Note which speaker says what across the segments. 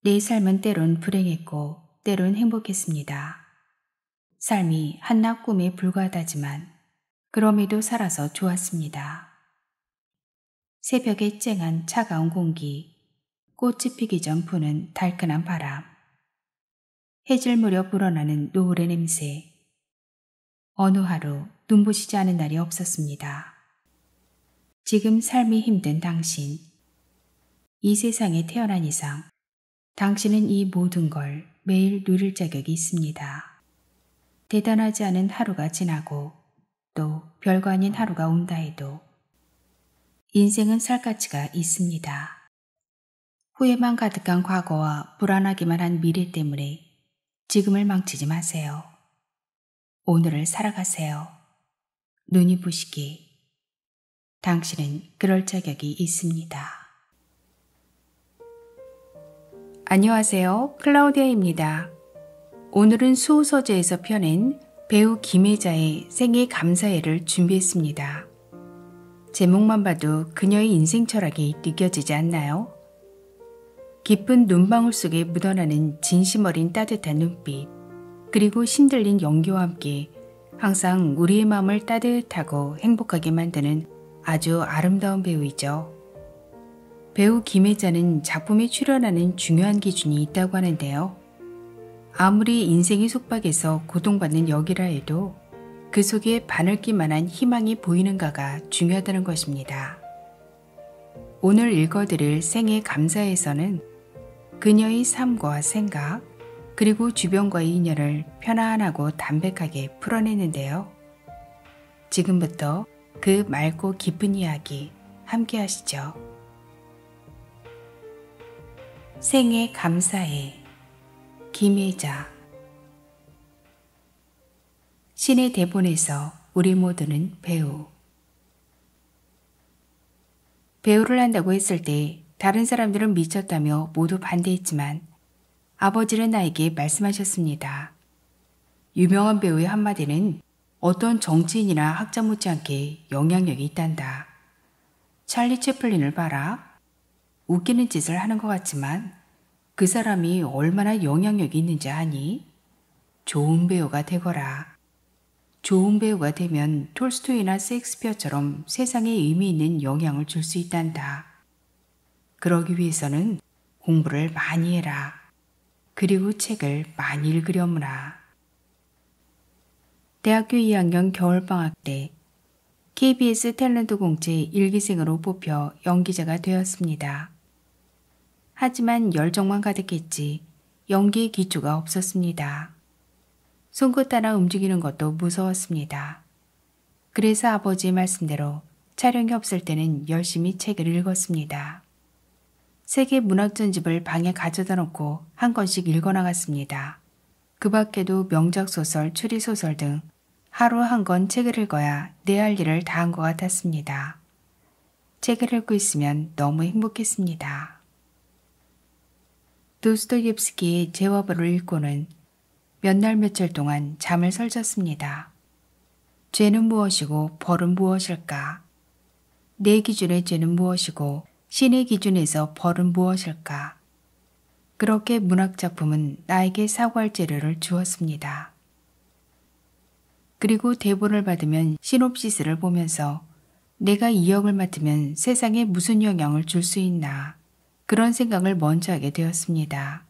Speaker 1: 내 삶은 때론 불행했고 때론 행복했습니다. 삶이 한낱 꿈에 불과하다지만 그럼에도 살아서 좋았습니다. 새벽에 쨍한 차가운 공기, 꽃이 피기 전 부는 달큰한 바람, 해질 무렵 불어나는 노을의 냄새. 어느 하루 눈부시지 않은 날이 없었습니다. 지금 삶이 힘든 당신, 이 세상에 태어난 이상 당신은 이 모든 걸 매일 누릴 자격이 있습니다. 대단하지 않은 하루가 지나고 또 별거 아닌 하루가 온다 해도 인생은 살 가치가 있습니다. 후회만 가득한 과거와 불안하기만 한 미래 때문에 지금을 망치지 마세요. 오늘을 살아가세요. 눈이 부시게 당신은 그럴 자격이 있습니다. 안녕하세요. 클라우디아입니다. 오늘은 수호서재에서 펴낸 배우 김혜자의 생애 감사회를 준비했습니다. 제목만 봐도 그녀의 인생 철학이 느껴지지 않나요? 깊은 눈방울 속에 묻어나는 진심 어린 따뜻한 눈빛, 그리고 신들린 연기와 함께 항상 우리의 마음을 따뜻하고 행복하게 만드는 아주 아름다운 배우이죠. 배우 김혜자는 작품에 출연하는 중요한 기준이 있다고 하는데요. 아무리 인생이 속박해서 고통받는 역이라 해도 그 속에 바늘길 만한 희망이 보이는가가 중요하다는 것입니다. 오늘 읽어드릴 생애 감사에서는 그녀의 삶과 생각, 그리고 주변과의 인연을 편안하고 담백하게 풀어내는데요. 지금부터 그 맑고 깊은 이야기 함께 하시죠. 생애 감사해. 김혜자. 신의 대본에서 우리 모두는 배우. 배우를 한다고 했을 때 다른 사람들은 미쳤다며 모두 반대했지만 아버지는 나에게 말씀하셨습니다. 유명한 배우의 한마디는 어떤 정치인이나 학자 못지않게 영향력이 있단다. 찰리 채플린을 봐라. 웃기는 짓을 하는 것 같지만 그 사람이 얼마나 영향력이 있는지 아니? 좋은 배우가 되거라. 좋은 배우가 되면 톨스토이나 셰익스피어처럼 세상에 의미 있는 영향을 줄 수 있단다. 그러기 위해서는 공부를 많이 해라. 그리고 책을 많이 읽으려무나. 대학교 2학년 겨울방학 때 KBS 탤런트 공채 1기생으로 뽑혀 연기자가 되었습니다. 하지만 열정만 가득했지 연기의 기초가 없었습니다. 손끝 하나 움직이는 것도 무서웠습니다. 그래서 아버지의 말씀대로 촬영이 없을 때는 열심히 책을 읽었습니다. 세계 문학 전집을 방에 가져다 놓고 한 권씩 읽어나갔습니다. 그 밖에도 명작 소설, 추리소설 등 하루 한 권 책을 읽어야 내 할 일을 다 한 것 같았습니다. 책을 읽고 있으면 너무 행복했습니다. 도스토옙스키의 제와벌을 읽고는 몇 날 며칠 동안 잠을 설쳤습니다. 죄는 무엇이고 벌은 무엇일까? 내 기준의 죄는 무엇이고 신의 기준에서 벌은 무엇일까? 그렇게 문학작품은 나에게 사고할 재료를 주었습니다. 그리고 대본을 받으면 시놉시스를 보면서 내가 이 역을 맡으면 세상에 무슨 영향을 줄 수 있나 그런 생각을 먼저 하게 되었습니다.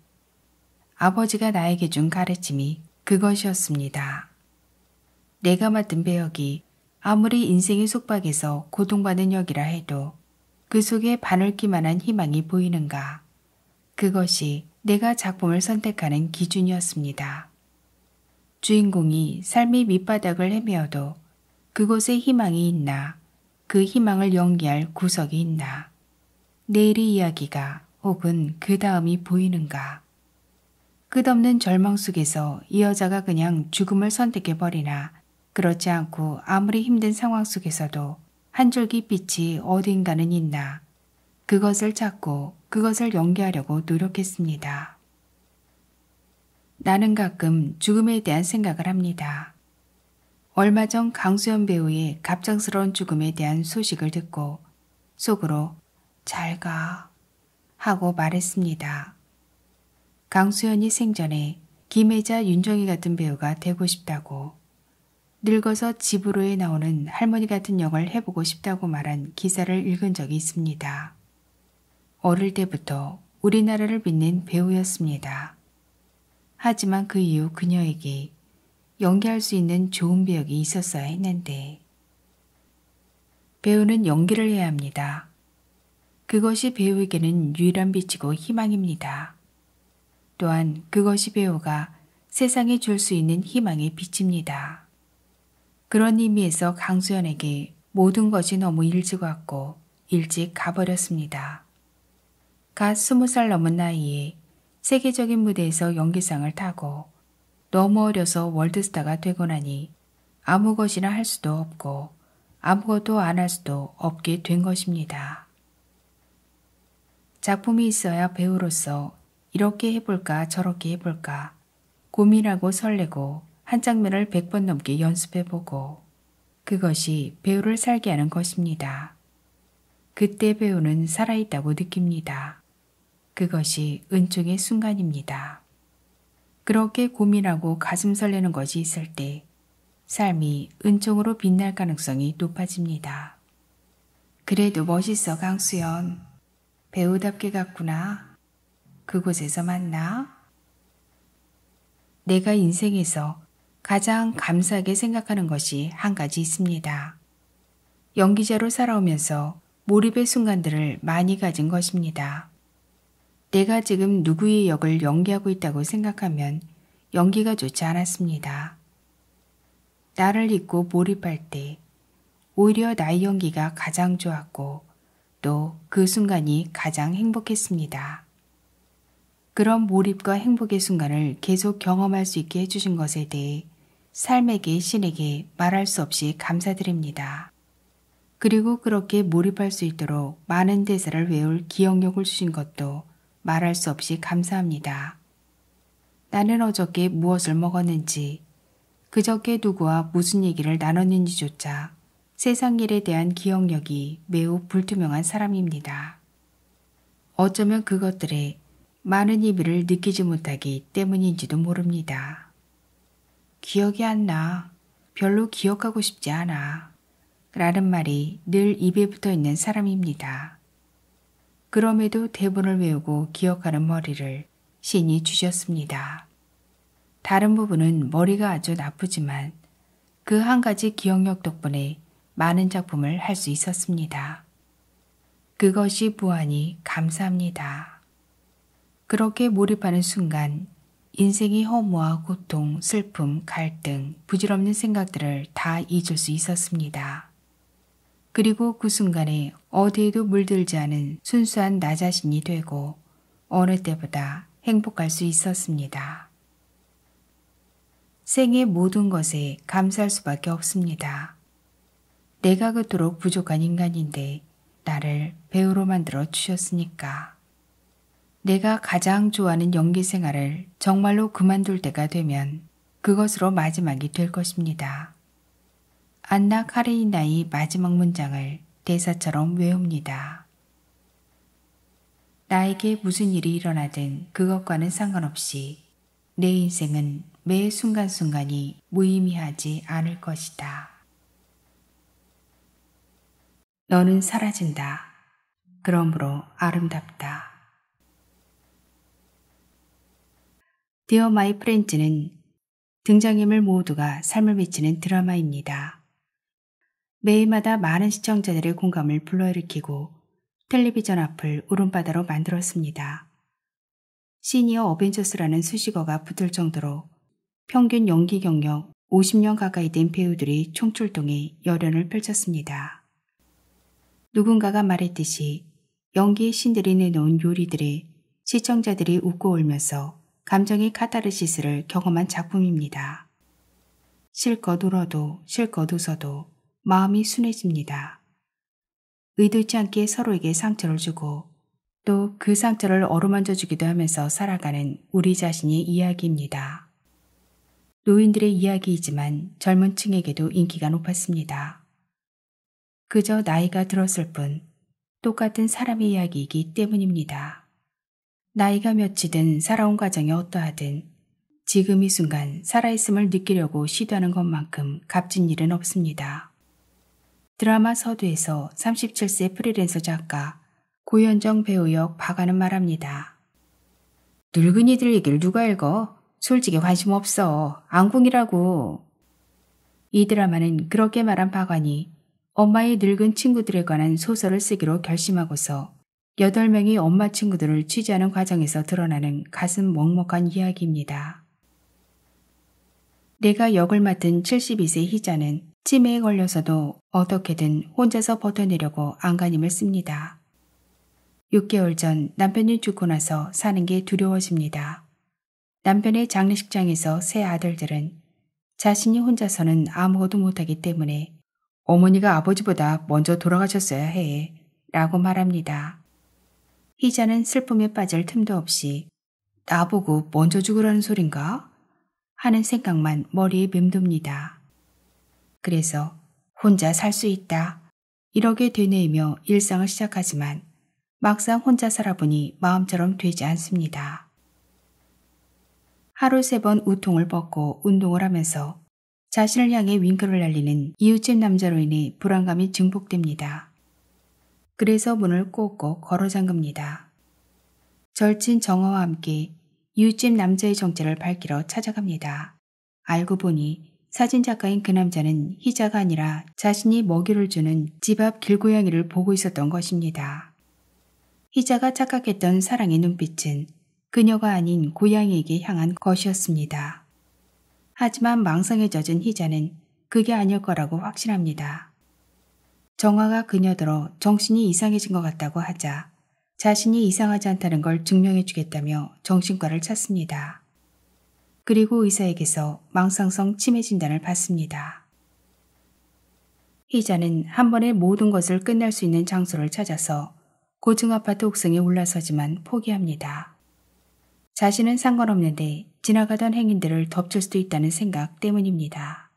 Speaker 1: 아버지가 나에게 준 가르침이 그것이었습니다. 내가 맡은 배역이 아무리 인생의 속박에서 고통받는 역이라 해도 그 속에 바늘기만한 희망이 보이는가. 그것이 내가 작품을 선택하는 기준이었습니다. 주인공이 삶의 밑바닥을 헤매어도 그곳에 희망이 있나, 그 희망을 연기할 구석이 있나, 내일의 이야기가 혹은 그 다음이 보이는가. 끝없는 절망 속에서 이 여자가 그냥 죽음을 선택해버리나 그렇지 않고 아무리 힘든 상황 속에서도 한 줄기 빛이 어딘가는 있나 그것을 찾고 그것을 연기하려고 노력했습니다. 나는 가끔 죽음에 대한 생각을 합니다. 얼마 전 강수연 배우의 갑작스러운 죽음에 대한 소식을 듣고 속으로 잘 가 하고 말했습니다. 강수연이 생전에 김혜자, 윤정희 같은 배우가 되고 싶다고, 늙어서 집으로에 나오는 할머니 같은 역을 해보고 싶다고 말한 기사를 읽은 적이 있습니다. 어릴 때부터 우리나라를 빛낸 배우였습니다. 하지만 그 이후 그녀에게 연기할 수 있는 좋은 배역이 있었어야 했는데, 배우는 연기를 해야 합니다. 그것이 배우에게는 유일한 빛이고 희망입니다. 또한 그것이 배우가 세상에 줄 수 있는 희망의 빛입니다. 그런 의미에서 강수연에게 모든 것이 너무 일찍 왔고 일찍 가버렸습니다. 갓 20살 넘은 나이에 세계적인 무대에서 연기상을 타고 너무 어려서 월드스타가 되고 나니 아무 것이나 할 수도 없고 아무것도 안 할 수도 없게 된 것입니다. 작품이 있어야 배우로서 이렇게 해볼까 저렇게 해볼까 고민하고 설레고 한 장면을 100번 넘게 연습해보고, 그것이 배우를 살게 하는 것입니다. 그때 배우는 살아있다고 느낍니다. 그것이 은총의 순간입니다. 그렇게 고민하고 가슴 설레는 것이 있을 때 삶이 은총으로 빛날 가능성이 높아집니다. 그래도 멋있어, 강수연. 배우답게 갔구나. 그곳에서 만나? 내가 인생에서 가장 감사하게 생각하는 것이 한 가지 있습니다. 연기자로 살아오면서 몰입의 순간들을 많이 가진 것입니다. 내가 지금 누구의 역을 연기하고 있다고 생각하면 연기가 좋지 않았습니다. 나를 잊고 몰입할 때 오히려 나의 연기가 가장 좋았고 또 그 순간이 가장 행복했습니다. 그런 몰입과 행복의 순간을 계속 경험할 수 있게 해주신 것에 대해 삶에게 신에게 말할 수 없이 감사드립니다. 그리고 그렇게 몰입할 수 있도록 많은 대사를 외울 기억력을 주신 것도 말할 수 없이 감사합니다. 나는 어저께 무엇을 먹었는지, 그저께 누구와 무슨 얘기를 나눴는지조차 세상 일에 대한 기억력이 매우 불투명한 사람입니다. 어쩌면 그것들에 많은 의미를 느끼지 못하기 때문인지도 모릅니다. 기억이 안 나. 별로 기억하고 싶지 않아. 라는 말이 늘 입에 붙어 있는 사람입니다. 그럼에도 대본을 외우고 기억하는 머리를 신이 주셨습니다. 다른 부분은 머리가 아주 나쁘지만 그 한 가지 기억력 덕분에 많은 작품을 할 수 있었습니다. 그것이 무한히 감사합니다. 그렇게 몰입하는 순간 인생의 허무와 고통, 슬픔, 갈등, 부질없는 생각들을 다 잊을 수 있었습니다. 그리고 그 순간에 어디에도 물들지 않은 순수한 나 자신이 되고 어느 때보다 행복할 수 있었습니다. 생의 모든 것에 감사할 수밖에 없습니다. 내가 그토록 부족한 인간인데 나를 배우로 만들어 주셨으니까. 내가 가장 좋아하는 연기 생활을 정말로 그만둘 때가 되면 그것으로 마지막이 될 것입니다. 안나 카레니나의 마지막 문장을 대사처럼 외웁니다. 나에게 무슨 일이 일어나든 그것과는 상관없이 내 인생은 매 순간순간이 무의미하지 않을 것이다. 너는 사라진다. 그러므로 아름답다. 디어 마이 프렌즈는 등장인물 모두가 삶을 비치는 드라마입니다. 매일마다 많은 시청자들의 공감을 불러일으키고 텔레비전 앞을 울음바다로 만들었습니다. 시니어 어벤져스라는 수식어가 붙을 정도로 평균 연기 경력 50년 가까이 된 배우들이 총출동해 열연을 펼쳤습니다. 누군가가 말했듯이 연기의 신들이 내놓은 요리들에 시청자들이 웃고 울면서 감정의 카타르시스를 경험한 작품입니다. 실컷 울어도 실컷 웃어도 마음이 순해집니다. 의도치 않게 서로에게 상처를 주고 또 그 상처를 어루만져 주기도 하면서 살아가는 우리 자신의 이야기입니다. 노인들의 이야기이지만 젊은 층에게도 인기가 높았습니다. 그저 나이가 들었을 뿐 똑같은 사람의 이야기이기 때문입니다. 나이가 몇이든 살아온 과정이 어떠하든 지금 이 순간 살아있음을 느끼려고 시도하는 것만큼 값진 일은 없습니다. 드라마 서두에서 37세 프리랜서 작가 고현정 배우 역 박아는 말합니다. 늙은이들 얘기를 누가 읽어? 솔직히 관심 없어. 안궁이라고. 이 드라마는 그렇게 말한 박완이 엄마의 늙은 친구들에 관한 소설을 쓰기로 결심하고서 8명의 엄마 친구들을 취재하는 과정에서 드러나는 가슴 먹먹한 이야기입니다. 내가 역을 맡은 72세 희자는 치매에 걸려서도 어떻게든 혼자서 버텨내려고 안간힘을 씁니다. 6개월 전 남편이 죽고 나서 사는 게 두려워집니다. 남편의 장례식장에서 세 아들들은 자신이 혼자서는 아무것도 못하기 때문에 어머니가 아버지보다 먼저 돌아가셨어야 해 라고 말합니다. 희자는 슬픔에 빠질 틈도 없이 나보고 먼저 죽으라는 소린가? 하는 생각만 머리에 맴돕니다. 그래서 혼자 살 수 있다. 이렇게 되뇌이며 일상을 시작하지만 막상 혼자 살아보니 마음처럼 되지 않습니다. 하루 3번 우통을 벗고 운동을 하면서 자신을 향해 윙크를 날리는 이웃집 남자로 인해 불안감이 증폭됩니다. 그래서 문을 꼭꼭 걸어 잠깁니다. 절친 정화와 함께 이웃집 남자의 정체를 밝히러 찾아갑니다. 알고 보니 사진작가인 그 남자는 희자가 아니라 자신이 먹이를 주는 집 앞 길고양이를 보고 있었던 것입니다. 희자가 착각했던 사랑의 눈빛은 그녀가 아닌 고양이에게 향한 것이었습니다. 하지만 망상에 젖은 희자는 그게 아닐 거라고 확신합니다. 정화가 그녀더러 정신이 이상해진 것 같다고 하자 자신이 이상하지 않다는 걸 증명해 주겠다며 정신과를 찾습니다. 그리고 의사에게서 망상성 치매 진단을 받습니다. 희자는 한 번에 모든 것을 끝낼 수 있는 장소를 찾아서 고층 아파트 옥상에 올라서지만 포기합니다. 자신은 상관없는데 지나가던 행인들을 덮칠 수도 있다는 생각 때문입니다.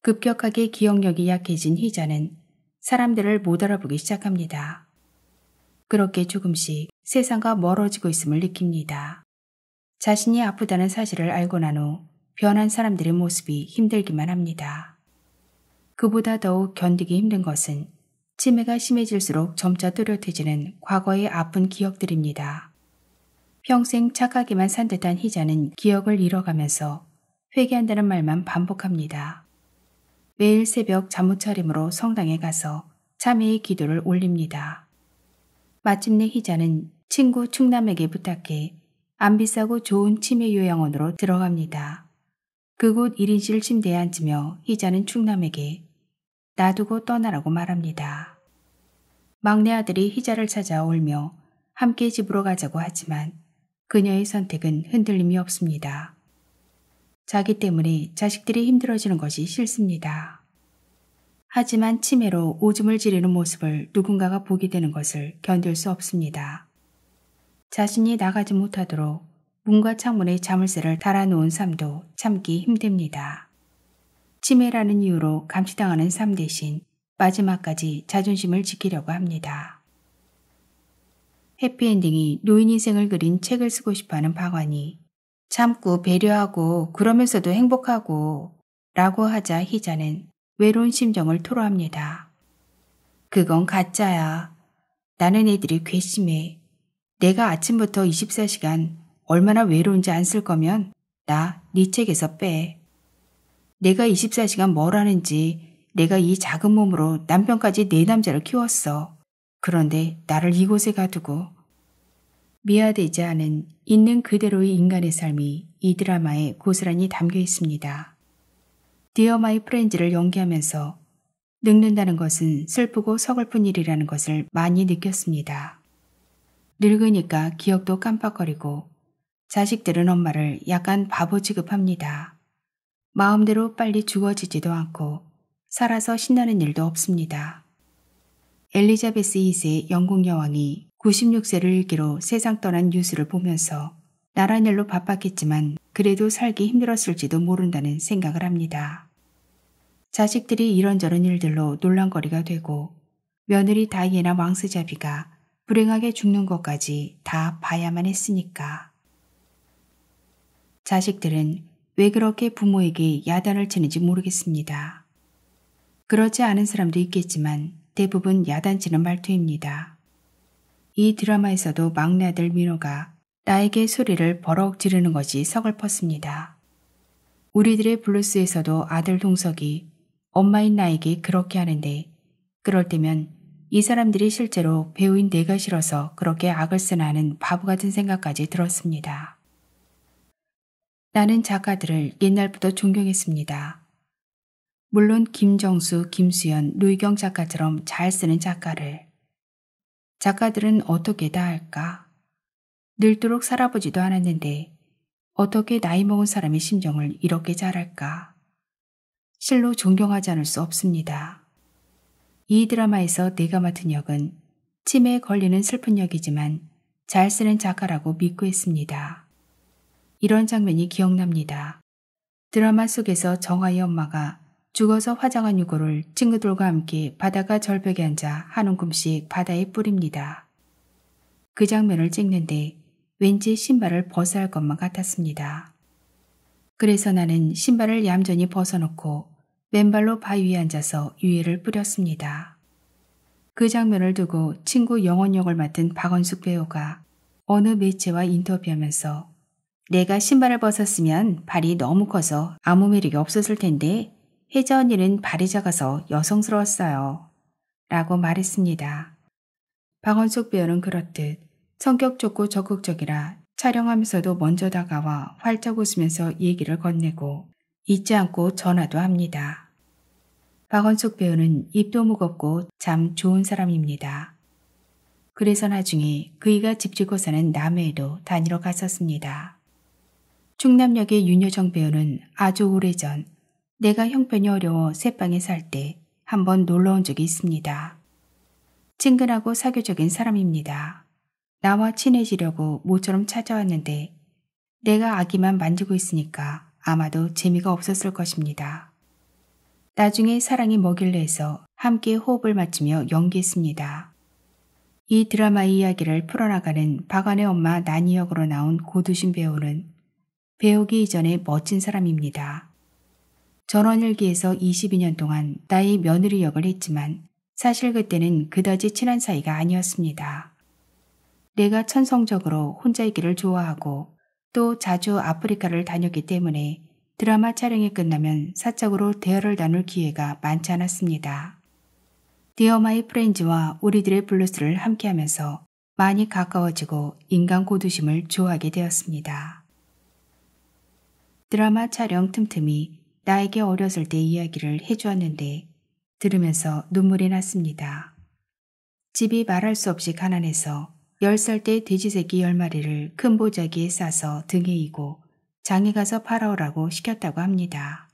Speaker 1: 급격하게 기억력이 약해진 희자는 사람들을 못 알아보기 시작합니다. 그렇게 조금씩 세상과 멀어지고 있음을 느낍니다. 자신이 아프다는 사실을 알고 난 후 변한 사람들의 모습이 힘들기만 합니다. 그보다 더욱 견디기 힘든 것은 치매가 심해질수록 점차 뚜렷해지는 과거의 아픈 기억들입니다. 평생 착하게만 산 듯한 희자는 기억을 잃어가면서 회개한다는 말만 반복합니다. 매일 새벽 잠못 차림으로 성당에 가서 참회의 기도를 올립니다. 마침내 희자는 친구 충남에게 부탁해 안 비싸고 좋은 치매 요양원으로 들어갑니다. 그곳 1인실 침대에 앉으며 희자는 충남에게 놔두고 떠나라고 말합니다. 막내 아들이 희자를 찾아 울며 함께 집으로 가자고 하지만 그녀의 선택은 흔들림이 없습니다. 자기 때문에 자식들이 힘들어지는 것이 싫습니다. 하지만 치매로 오줌을 지르는 모습을 누군가가 보게 되는 것을 견딜 수 없습니다. 자신이 나가지 못하도록 문과 창문에 자물쇠를 달아놓은 삶도 참기 힘듭니다. 치매라는 이유로 감시당하는 삶 대신 마지막까지 자존심을 지키려고 합니다. 해피엔딩이 노인 인생을 그린 책을 쓰고 싶어하는 박완이 참고 배려하고 그러면서도 행복하고 라고 하자 희자는 외로운 심정을 토로합니다. 그건 가짜야. 나는 애들이 괘씸해. 내가 아침부터 24시간 얼마나 외로운지 안 쓸 거면 나 네 책에서 빼. 내가 24시간 뭘 하는지 내가 이 작은 몸으로 남편까지 4남자를 키웠어. 그런데 나를 이곳에 가두고. 미화되지 않은 있는 그대로의 인간의 삶이 이 드라마에 고스란히 담겨 있습니다. 디어 마이 프렌즈를 연기하면서 늙는다는 것은 슬프고 서글픈 일이라는 것을 많이 느꼈습니다. 늙으니까 기억도 깜빡거리고 자식들은 엄마를 약간 바보 취급합니다. 마음대로 빨리 죽어지지도 않고 살아서 신나는 일도 없습니다. 엘리자베스 2세 영국 여왕이 96세를 일기로 세상 떠난 뉴스를 보면서 나란 일로 바빴겠지만 그래도 살기 힘들었을지도 모른다는 생각을 합니다. 자식들이 이런저런 일들로 논란거리가 되고 며느리 다이애나 왕스자비가 불행하게 죽는 것까지 다 봐야만 했으니까. 자식들은 왜 그렇게 부모에게 야단을 치는지 모르겠습니다. 그렇지 않은 사람도 있겠지만 대부분 야단치는 말투입니다. 이 드라마에서도 막내 아들 민호가 나에게 소리를 버럭 지르는 것이 서글펐습니다. 우리들의 블루스에서도 아들 동석이 엄마인 나에게 그렇게 하는데 그럴 때면 이 사람들이 실제로 배우인 내가 싫어서 그렇게 악을 쓰나 하는 바보 같은 생각까지 들었습니다. 나는 작가들을 옛날부터 존경했습니다. 물론 김정수, 김수연, 노희경 작가처럼 잘 쓰는 작가를. 작가들은 어떻게 다 할까? 늙도록 살아보지도 않았는데 어떻게 나이 먹은 사람의 심정을 이렇게 잘 알까? 실로 존경하지 않을 수 없습니다. 이 드라마에서 내가 맡은 역은 치매에 걸리는 슬픈 역이지만 잘 쓰는 작가라고 믿고 있습니다. 이런 장면이 기억납니다. 드라마 속에서 정아의 엄마가 죽어서 화장한 유골을 친구들과 함께 바다가 절벽에 앉아 한 움큼씩 바다에 뿌립니다. 그 장면을 찍는데 왠지 신발을 벗어야 할 것만 같았습니다. 그래서 나는 신발을 얌전히 벗어놓고 맨발로 바위 위에 앉아서 유해를 뿌렸습니다. 그 장면을 두고 친구 영원 역을 맡은 박원숙 배우가 어느 매체와 인터뷰하면서 내가 신발을 벗었으면 발이 너무 커서 아무 매력이 없었을 텐데 혜자 언니는 발이 작아서 여성스러웠어요. 라고 말했습니다. 박원숙 배우는 그렇듯 성격 좋고 적극적이라 촬영하면서도 먼저 다가와 활짝 웃으면서 얘기를 건네고 잊지 않고 전화도 합니다. 박원숙 배우는 입도 무겁고 참 좋은 사람입니다. 그래서 나중에 그이가 집 짓고 사는 남해에도 다니러 갔었습니다. 충남역의 윤여정 배우는 아주 오래전 내가 형편이 어려워 새방에 살 때 한번 놀러 온 적이 있습니다. 친근하고 사교적인 사람입니다. 나와 친해지려고 모처럼 찾아왔는데 내가 아기만 만지고 있으니까 아마도 재미가 없었을 것입니다. 나중에 사랑이 뭐길래 해서 함께 호흡을 맞추며 연기했습니다. 이 드라마의 이야기를 풀어나가는 박완의 엄마 나니 역으로 나온 고두심 배우는 배우기 이전에 멋진 사람입니다. 전원일기에서 22년 동안 나의 며느리 역을 했지만 사실 그때는 그다지 친한 사이가 아니었습니다. 내가 천성적으로 혼자 있기를 좋아하고 또 자주 아프리카를 다녔기 때문에 드라마 촬영이 끝나면 사적으로 대화를 나눌 기회가 많지 않았습니다. 디어 마이 프렌즈와 우리들의 블루스를 함께하면서 많이 가까워지고 인간 고두심을 좋아하게 되었습니다. 드라마 촬영 틈틈이 나에게 어렸을 때 이야기를 해주었는데 들으면서 눈물이 났습니다. 집이 말할 수 없이 가난해서 10살 때 돼지 새끼 10마리를 큰 보자기에 싸서 등에 이고 장에 가서 팔아오라고 시켰다고 합니다.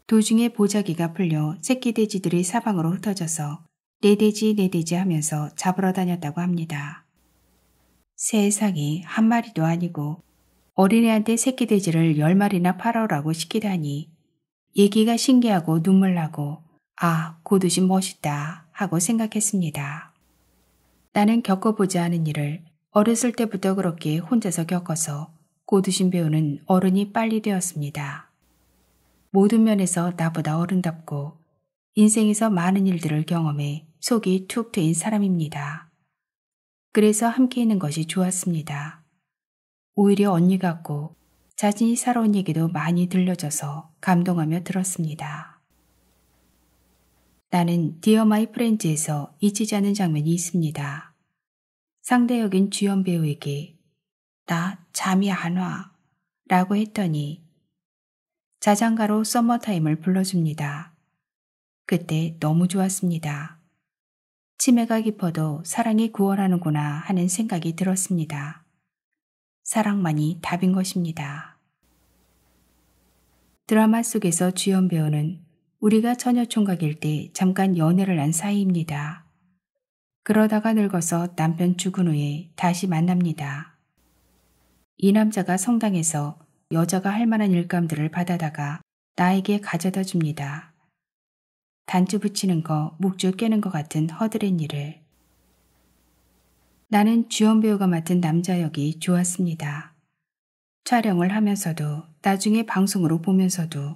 Speaker 1: 도중에 보자기가 풀려 새끼 돼지들이 사방으로 흩어져서 내 돼지 내 돼지 하면서 잡으러 다녔다고 합니다. 세상에 한 마리도 아니고 어린애한테 새끼 돼지를 10마리나 팔아오라고 시키다니 얘기가 신기하고 눈물 나고 아 고두심 멋있다 하고 생각했습니다. 나는 겪어보지 않은 일을 어렸을 때부터 그렇게 혼자서 겪어서 고두심 배우는 어른이 빨리 되었습니다. 모든 면에서 나보다 어른답고 인생에서 많은 일들을 경험해 속이 툭 트인 사람입니다. 그래서 함께 있는 것이 좋았습니다. 오히려 언니 같고 자신이 살아온 얘기도 많이 들려줘서 감동하며 들었습니다. 나는 디어 마이 프렌즈에서 잊히지 않은 장면이 있습니다. 상대 역인 주연 배우에게 나 잠이 안 와 라고 했더니 자장가로 서머타임을 불러줍니다. 그때 너무 좋았습니다. 치매가 깊어도 사랑이 구원하는구나 하는 생각이 들었습니다. 사랑만이 답인 것입니다. 드라마 속에서 주연 배우는 우리가 처녀 총각일 때 잠깐 연애를 한 사이입니다. 그러다가 늙어서 남편 죽은 후에 다시 만납니다. 이 남자가 성당에서 여자가 할 만한 일감들을 받아다가 나에게 가져다 줍니다. 단추 붙이는 거, 묵주 깨는 것 같은 허드렛 일을. 나는 주연 배우가 맡은 남자 역이 좋았습니다. 촬영을 하면서도 나중에 방송으로 보면서도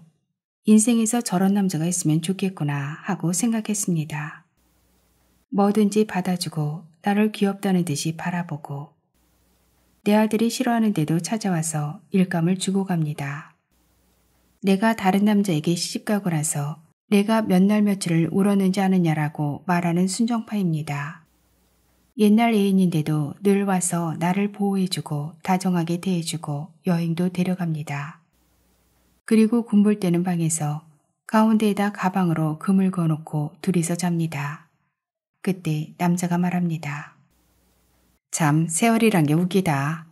Speaker 1: 인생에서 저런 남자가 있으면 좋겠구나 하고 생각했습니다. 뭐든지 받아주고 나를 귀엽다는 듯이 바라보고 내 아들이 싫어하는데도 찾아와서 일감을 주고 갑니다. 내가 다른 남자에게 시집가고 나서 내가 몇 날 며칠을 울었는지 아느냐라고 말하는 순정파입니다. 옛날 애인인데도 늘 와서 나를 보호해주고 다정하게 대해주고 여행도 데려갑니다. 그리고 군볼 때는 방에서 가운데에다 가방으로 금을 거놓고 둘이서 잡니다. 그때 남자가 말합니다. 참 세월이란 게 웃기다.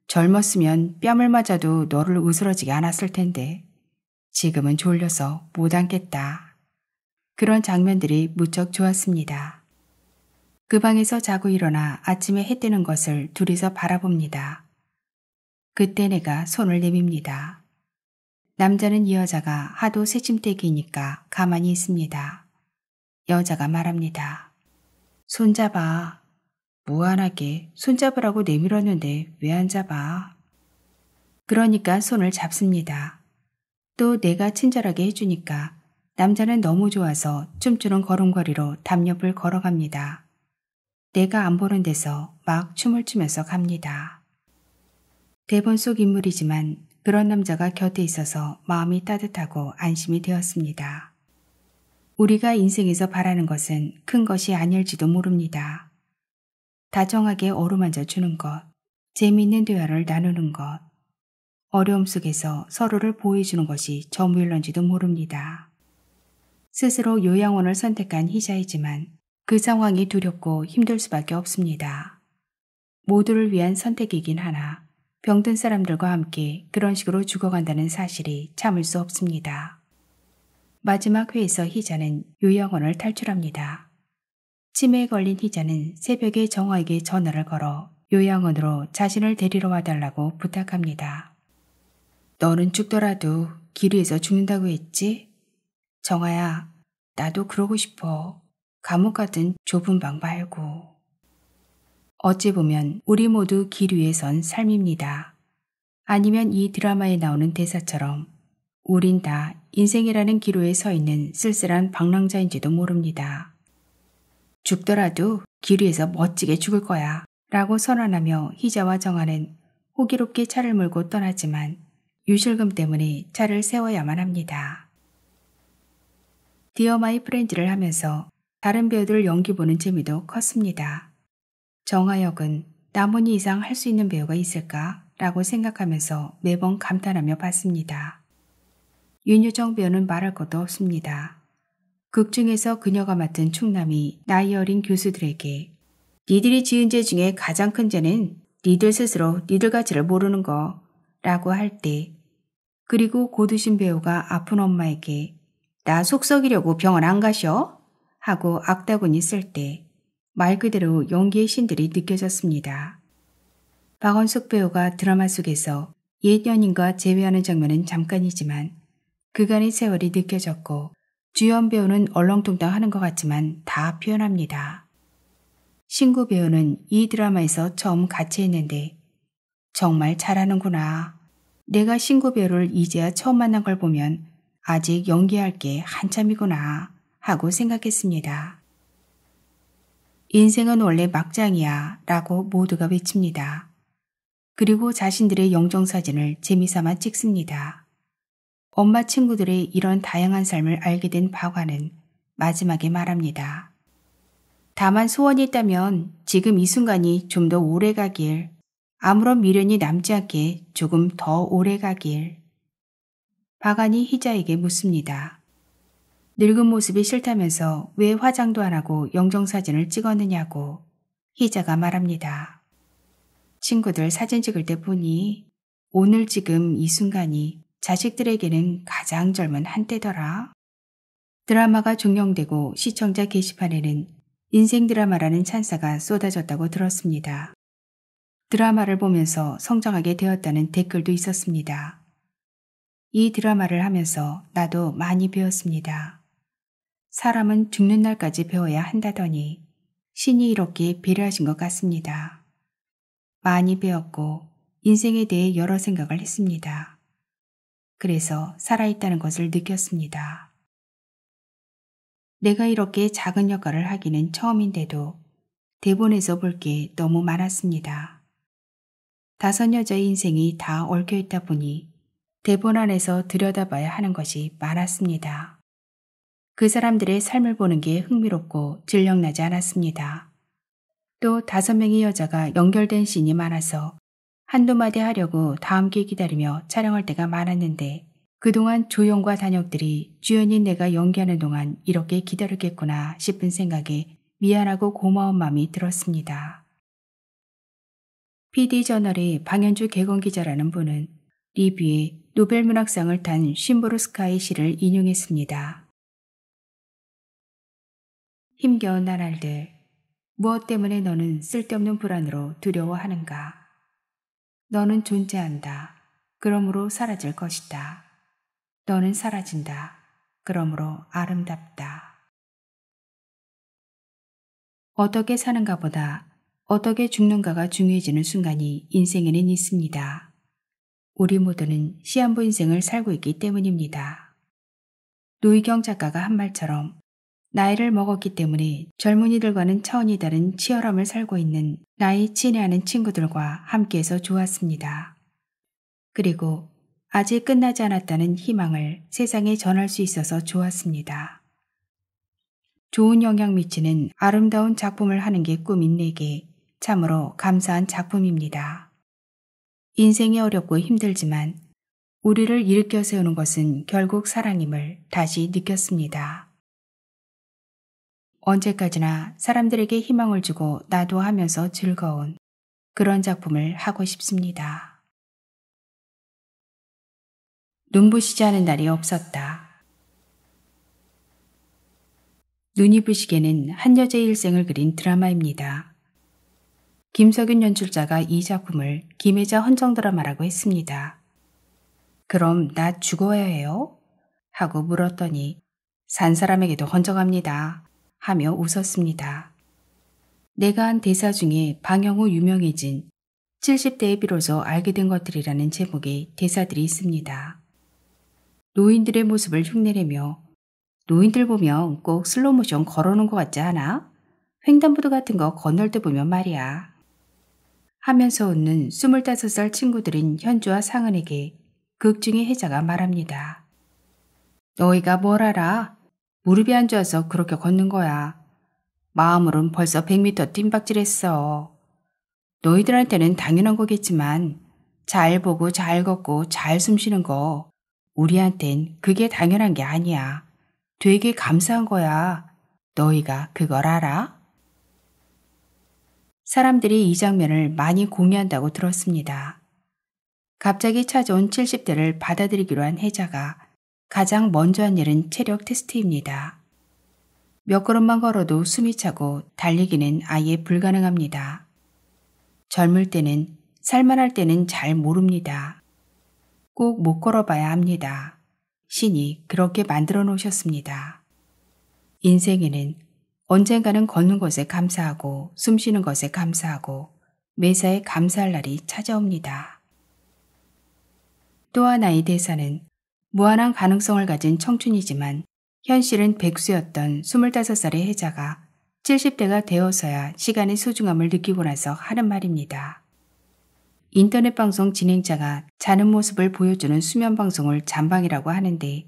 Speaker 1: 젊었으면 뺨을 맞아도 너를 으스러지게 않았을 텐데 지금은 졸려서 못 앉겠다. 그런 장면들이 무척 좋았습니다. 그 방에서 자고 일어나 아침에 해 뜨는 것을 둘이서 바라봅니다. 그때 내가 손을 내밉니다. 남자는 이 여자가 하도 새침대기니까 가만히 있습니다. 여자가 말합니다. 손잡아. 무한하게 손잡으라고 내밀었는데 왜 안 잡아? 그러니까 손을 잡습니다. 또 내가 친절하게 해주니까 남자는 너무 좋아서 춤추는 걸음걸이로 담 옆을 걸어갑니다. 내가 안 보는 데서 막 춤을 추면서 갑니다. 대본 속 인물이지만 그런 남자가 곁에 있어서 마음이 따뜻하고 안심이 되었습니다. 우리가 인생에서 바라는 것은 큰 것이 아닐지도 모릅니다. 다정하게 어루만져 주는 것, 재미있는 대화를 나누는 것, 어려움 속에서 서로를 보호해주는 것이 전부일런지도 모릅니다. 스스로 요양원을 선택한 희자이지만 그 상황이 두렵고 힘들 수밖에 없습니다. 모두를 위한 선택이긴 하나 병든 사람들과 함께 그런 식으로 죽어간다는 사실이 참을 수 없습니다. 마지막 회에서 희자는 요양원을 탈출합니다. 치매에 걸린 희자는 새벽에 정화에게 전화를 걸어 요양원으로 자신을 데리러 와달라고 부탁합니다. 너는 죽더라도 길 위에서 죽는다고 했지? 정화야, 나도 그러고 싶어. 감옥 같은 좁은 방 말고. 어찌 보면 우리 모두 길 위에 선 삶입니다. 아니면 이 드라마에 나오는 대사처럼 우린 다 인생이라는 기로에 서 있는 쓸쓸한 방랑자인지도 모릅니다. 죽더라도 길 위에서 멋지게 죽을 거야 라고 선언하며 희자와 정화는 호기롭게 차를 몰고 떠나지만 유실금 때문에 차를 세워야만 합니다. 디어 마이 프렌즈를 하면서 다른 배우들 연기 보는 재미도 컸습니다. 정화 역은 남은이 이상 할 수 있는 배우가 있을까? 라고 생각하면서 매번 감탄하며 봤습니다. 윤유정 배우는 말할 것도 없습니다. 극 중에서 그녀가 맡은 충남이 나이 어린 교수들에게 니들이 지은 죄 중에 가장 큰 죄는 니들 스스로 니들 가치를 모르는 거 라고 할 때, 그리고 고두신 배우가 아픈 엄마에게 나 속 썩이려고 병원 안 가셔? 하고 악다군이 쓸 때 말 그대로 연기의 신들이 느껴졌습니다. 박원숙 배우가 드라마 속에서 옛 연인과 재회하는 장면은 잠깐이지만 그간의 세월이 느껴졌고 주연 배우는 얼렁뚱땅 하는 것 같지만 다 표현합니다. 신구 배우는 이 드라마에서 처음 같이 했는데 정말 잘하는구나. 내가 신구 배우를 이제야 처음 만난 걸 보면 아직 연기할 게 한참이구나 하고 생각했습니다. 인생은 원래 막장이야 라고 모두가 외칩니다. 그리고 자신들의 영정사진을 재미삼아 찍습니다. 엄마 친구들의 이런 다양한 삶을 알게 된 박화는 마지막에 말합니다. 다만 소원이 있다면 지금 이 순간이 좀 더 오래 가길, 아무런 미련이 남지 않게 조금 더 오래 가길. 박안이 희자에게 묻습니다. 늙은 모습이 싫다면서 왜 화장도 안 하고 영정사진을 찍었느냐고. 희자가 말합니다. 친구들 사진 찍을 때 보니 오늘 지금 이 순간이 자식들에게는 가장 젊은 한때더라. 드라마가 종영되고 시청자 게시판에는 인생 드라마라는 찬사가 쏟아졌다고 들었습니다. 드라마를 보면서 성장하게 되었다는 댓글도 있었습니다. 이 드라마를 하면서 나도 많이 배웠습니다. 사람은 죽는 날까지 배워야 한다더니 신이 이렇게 배려하신 것 같습니다. 많이 배웠고 인생에 대해 여러 생각을 했습니다. 그래서 살아있다는 것을 느꼈습니다. 내가 이렇게 작은 역할을 하기는 처음인데도 대본에서 볼 게 너무 많았습니다. 5 여자의 인생이 다 얽혀있다 보니 대본 안에서 들여다봐야 하는 것이 많았습니다. 그 사람들의 삶을 보는 게 흥미롭고 질력나지 않았습니다. 또 5명의 여자가 연결된 씬이 많아서 한두 마디 하려고 다음 기 기다리며 촬영할 때가 많았는데 그동안 조연과 단역들이 주연인 내가 연기하는 동안 이렇게 기다렸겠구나 싶은 생각에 미안하고 고마운 마음이 들었습니다. PD저널의 방현주 개건기자라는 분은 리뷰에 노벨문학상을 탄 심부르스카의 시를 인용했습니다. 힘겨운 나날들, 무엇 때문에 너는 쓸데없는 불안으로 두려워하는가? 너는 존재한다. 그러므로 사라질 것이다. 너는 사라진다. 그러므로 아름답다. 어떻게 사는가 보다 어떻게 죽는가가 중요해지는 순간이 인생에는 있습니다. 우리 모두는 시한부 인생을 살고 있기 때문입니다. 노희경 작가가 한 말처럼 나이를 먹었기 때문에 젊은이들과는 차원이 다른 치열함을 살고 있는 나이 친애하는 친구들과 함께해서 좋았습니다. 그리고 아직 끝나지 않았다는 희망을 세상에 전할 수 있어서 좋았습니다. 좋은 영향 미치는 아름다운 작품을 하는 게 꿈인 내게 참으로 감사한 작품입니다. 인생이 어렵고 힘들지만 우리를 일으켜 세우는 것은 결국 사랑임을 다시 느꼈습니다. 언제까지나 사람들에게 희망을 주고 나도 하면서 즐거운 그런 작품을 하고 싶습니다. 눈부시지 않은 날이 없었다. 눈이 부시게는 한 여자의 일생을 그린 드라마입니다. 김석윤 연출자가 이 작품을 김혜자 헌정 드라마라고 했습니다. 그럼 나 죽어야 해요? 하고 물었더니 산 사람에게도 헌정합니다. 하며 웃었습니다. 내가 한 대사 중에 방영 후 유명해진 70대에 비로소 알게 된 것들이라는 제목의 대사들이 있습니다. 노인들의 모습을 흉내내며 노인들 보면 꼭 슬로모션 걸어놓은 것 같지 않아? 횡단보도 같은 거 건널 때 보면 말이야. 하면서 웃는 25살 친구들인 현주와 상은에게 극 중의 혜자가 말합니다. 너희가 뭘 알아? 무릎이 안 좋아서 그렇게 걷는 거야. 마음으론 벌써 100m 뜀박질했어. 너희들한테는 당연한 거겠지만 잘 보고 잘 걷고 잘 숨쉬는 거 우리한텐 그게 당연한 게 아니야. 되게 감사한 거야. 너희가 그걸 알아? 사람들이 이 장면을 많이 공유한다고 들었습니다. 갑자기 찾아온 70대를 받아들이기로 한 혜자가 가장 먼저 한 일은 체력 테스트입니다. 몇 걸음만 걸어도 숨이 차고 달리기는 아예 불가능합니다. 젊을 때는 살만할 때는 잘 모릅니다. 꼭 못 걸어봐야 합니다. 신이 그렇게 만들어 놓으셨습니다. 인생에는 언젠가는 걷는 것에 감사하고 숨쉬는 것에 감사하고 매사에 감사할 날이 찾아옵니다. 또 하나의 대사는 무한한 가능성을 가진 청춘이지만 현실은 백수였던 25살의 혜자가 70대가 되어서야 시간의 소중함을 느끼고 나서 하는 말입니다. 인터넷 방송 진행자가 자는 모습을 보여주는 수면 방송을 잠방이라고 하는데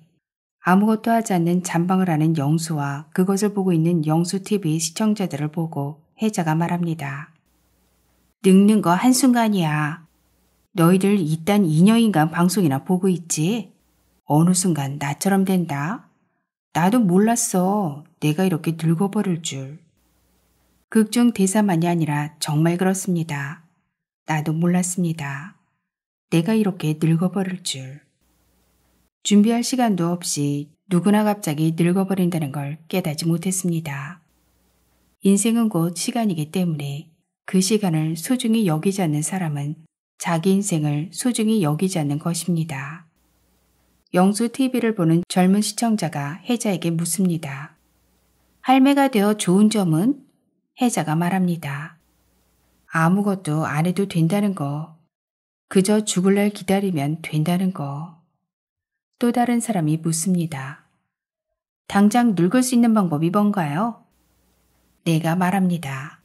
Speaker 1: 아무것도 하지 않는 잠방을 하는 영수와 그것을 보고 있는 영수TV 시청자들을 보고 혜자가 말합니다. 늙는 거 한순간이야. 너희들 이딴 인여인간 방송이나 보고 있지? 어느 순간 나처럼 된다. 나도 몰랐어. 내가 이렇게 늙어버릴 줄. 극중 대사만이 아니라 정말 그렇습니다. 나도 몰랐습니다. 내가 이렇게 늙어버릴 줄. 준비할 시간도 없이 누구나 갑자기 늙어버린다는 걸 깨닫지 못했습니다. 인생은 곧 시간이기 때문에 그 시간을 소중히 여기지 않는 사람은 자기 인생을 소중히 여기지 않는 것입니다. 영수TV를 보는 젊은 시청자가 혜자에게 묻습니다. 할매가 되어 좋은 점은? 혜자가 말합니다. 아무것도 안 해도 된다는 거. 그저 죽을 날 기다리면 된다는 거. 또 다른 사람이 묻습니다. 당장 늙을 수 있는 방법이 뭔가요? 내가 말합니다.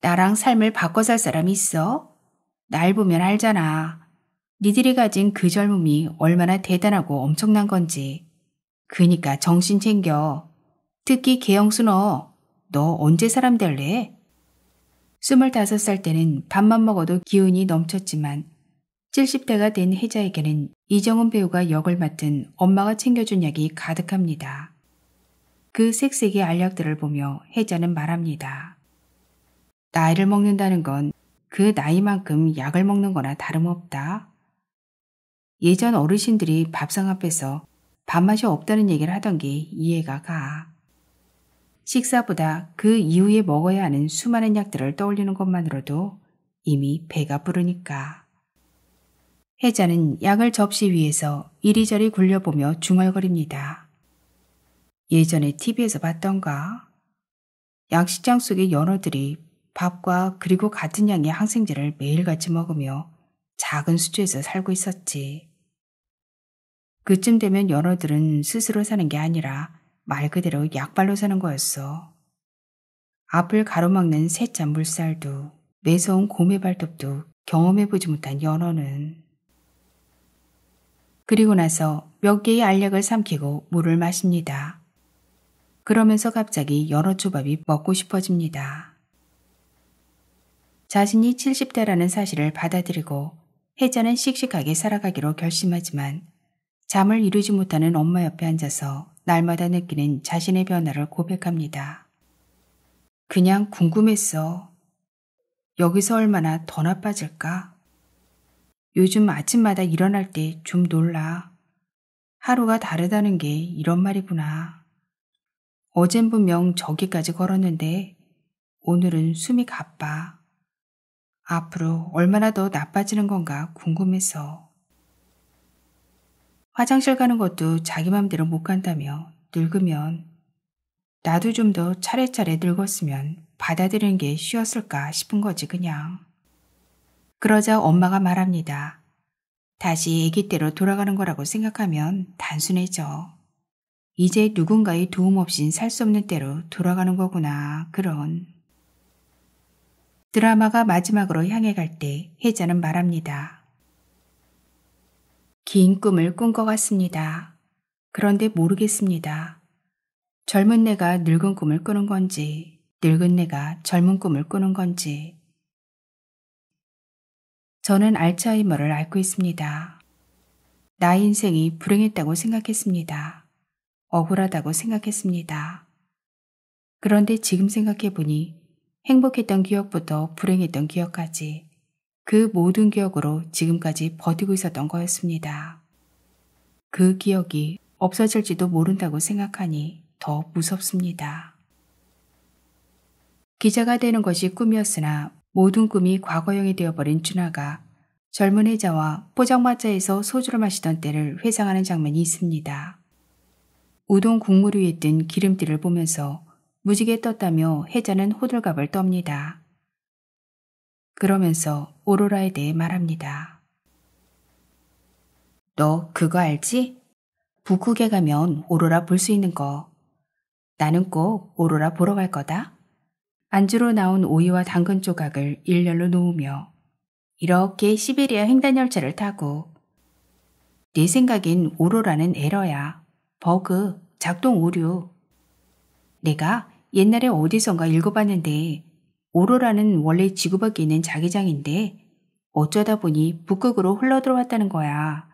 Speaker 1: 나랑 삶을 바꿔 살 사람 있어? 날 보면 알잖아. 니들이 가진 그 젊음이 얼마나 대단하고 엄청난 건지. 그니까 정신 챙겨. 특히 개영수 너 언제 사람 될래? 25살 때는 밥만 먹어도 기운이 넘쳤지만 70대가 된 혜자에게는 이정은 배우가 역을 맡은 엄마가 챙겨준 약이 가득합니다. 그 색색의 알약들을 보며 혜자는 말합니다. 나이를 먹는다는 건 그 나이만큼 약을 먹는 거나 다름없다. 예전 어르신들이 밥상 앞에서 밥맛이 없다는 얘기를 하던 게 이해가 가. 식사보다 그 이후에 먹어야 하는 수많은 약들을 떠올리는 것만으로도 이미 배가 부르니까. 혜자는 약을 접시 위에서 이리저리 굴려보며 중얼거립니다. 예전에 TV에서 봤던가? 약식장 속의 연어들이 밥과 그리고 같은 양의 항생제를 매일같이 먹으며 작은 수조에서 살고 있었지. 그쯤 되면 연어들은 스스로 사는 게 아니라 말 그대로 약발로 사는 거였어. 앞을 가로막는 새찬 물살도 매서운 곰의 발톱도 경험해보지 못한 연어는. 그리고 나서 몇 개의 알약을 삼키고 물을 마십니다. 그러면서 갑자기 연어초밥이 먹고 싶어집니다. 자신이 70대라는 사실을 받아들이고 혜자는 씩씩하게 살아가기로 결심하지만 잠을 이루지 못하는 엄마 옆에 앉아서 날마다 느끼는 자신의 변화를 고백합니다. 그냥 궁금했어. 여기서 얼마나 더 나빠질까? 요즘 아침마다 일어날 때 좀 놀라. 하루가 다르다는 게 이런 말이구나. 어젠 분명 저기까지 걸었는데 오늘은 숨이 가빠. 앞으로 얼마나 더 나빠지는 건가 궁금해서. 화장실 가는 것도 자기 맘대로 못 간다며 늙으면 나도 좀 더 차례차례 늙었으면 받아들이는 게 쉬웠을까 싶은 거지 그냥. 그러자 엄마가 말합니다. 다시 아기 때로 돌아가는 거라고 생각하면 단순해져. 이제 누군가의 도움 없인 살 수 없는 때로 돌아가는 거구나 그런. 드라마가 마지막으로 향해 갈 때 혜자는 말합니다. 긴 꿈을 꾼 것 같습니다. 그런데 모르겠습니다. 젊은 내가 늙은 꿈을 꾸는 건지 늙은 내가 젊은 꿈을 꾸는 건지. 저는 알츠하이머를 앓고 있습니다. 나의 인생이 불행했다고 생각했습니다. 억울하다고 생각했습니다. 그런데 지금 생각해보니 행복했던 기억부터 불행했던 기억까지 그 모든 기억으로 지금까지 버티고 있었던 거였습니다. 그 기억이 없어질지도 모른다고 생각하니 더 무섭습니다. 기자가 되는 것이 꿈이었으나 모든 꿈이 과거형이 되어버린 준하가 젊은 혜자와 포장마차에서 소주를 마시던 때를 회상하는 장면이 있습니다. 우동 국물 위에 뜬 기름띠를 보면서 무지개 떴다며 혜자는 호들갑을 떱니다. 그러면서 오로라에 대해 말합니다. 너 그거 알지? 북극에 가면 오로라 볼 수 있는 거. 나는 꼭 오로라 보러 갈 거다. 안주로 나온 오이와 당근 조각을 일렬로 놓으며 이렇게 시베리아 횡단열차를 타고. 내 생각엔 오로라는 에러야. 버그, 작동 오류. 내가 옛날에 어디선가 읽어봤는데 오로라는 원래 지구 밖에 있는 자기장인데 어쩌다 보니 북극으로 흘러들어왔다는 거야.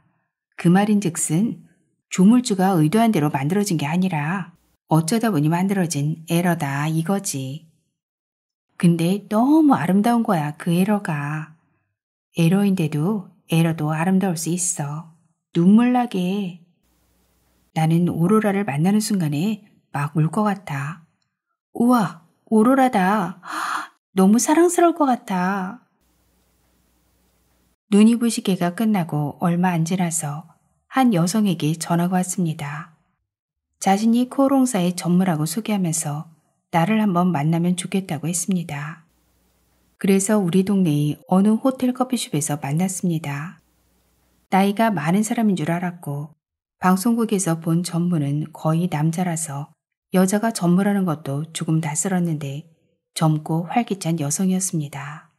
Speaker 1: 그 말인즉슨 조물주가 의도한 대로 만들어진 게 아니라 어쩌다 보니 만들어진 에러다 이거지. 근데 너무 아름다운 거야 그 에러가. 에러인데도 에러도 아름다울 수 있어. 눈물 나게. 나는 오로라를 만나는 순간에 막 울 것 같아. 우와, 오로라다. 너무 사랑스러울 것 같아. 눈이 부시게가 끝나고 얼마 안 지나서 한 여성에게 전화가 왔습니다. 자신이 코오롱사의 전무라고 소개하면서 나를 한번 만나면 좋겠다고 했습니다. 그래서 우리 동네의 어느 호텔 커피숍에서 만났습니다. 나이가 많은 사람인 줄 알았고 방송국에서 본 전무는 거의 남자라서 여자가 전무라는 것도 조금 낯설었는데 젊고 활기찬 여성이었습니다.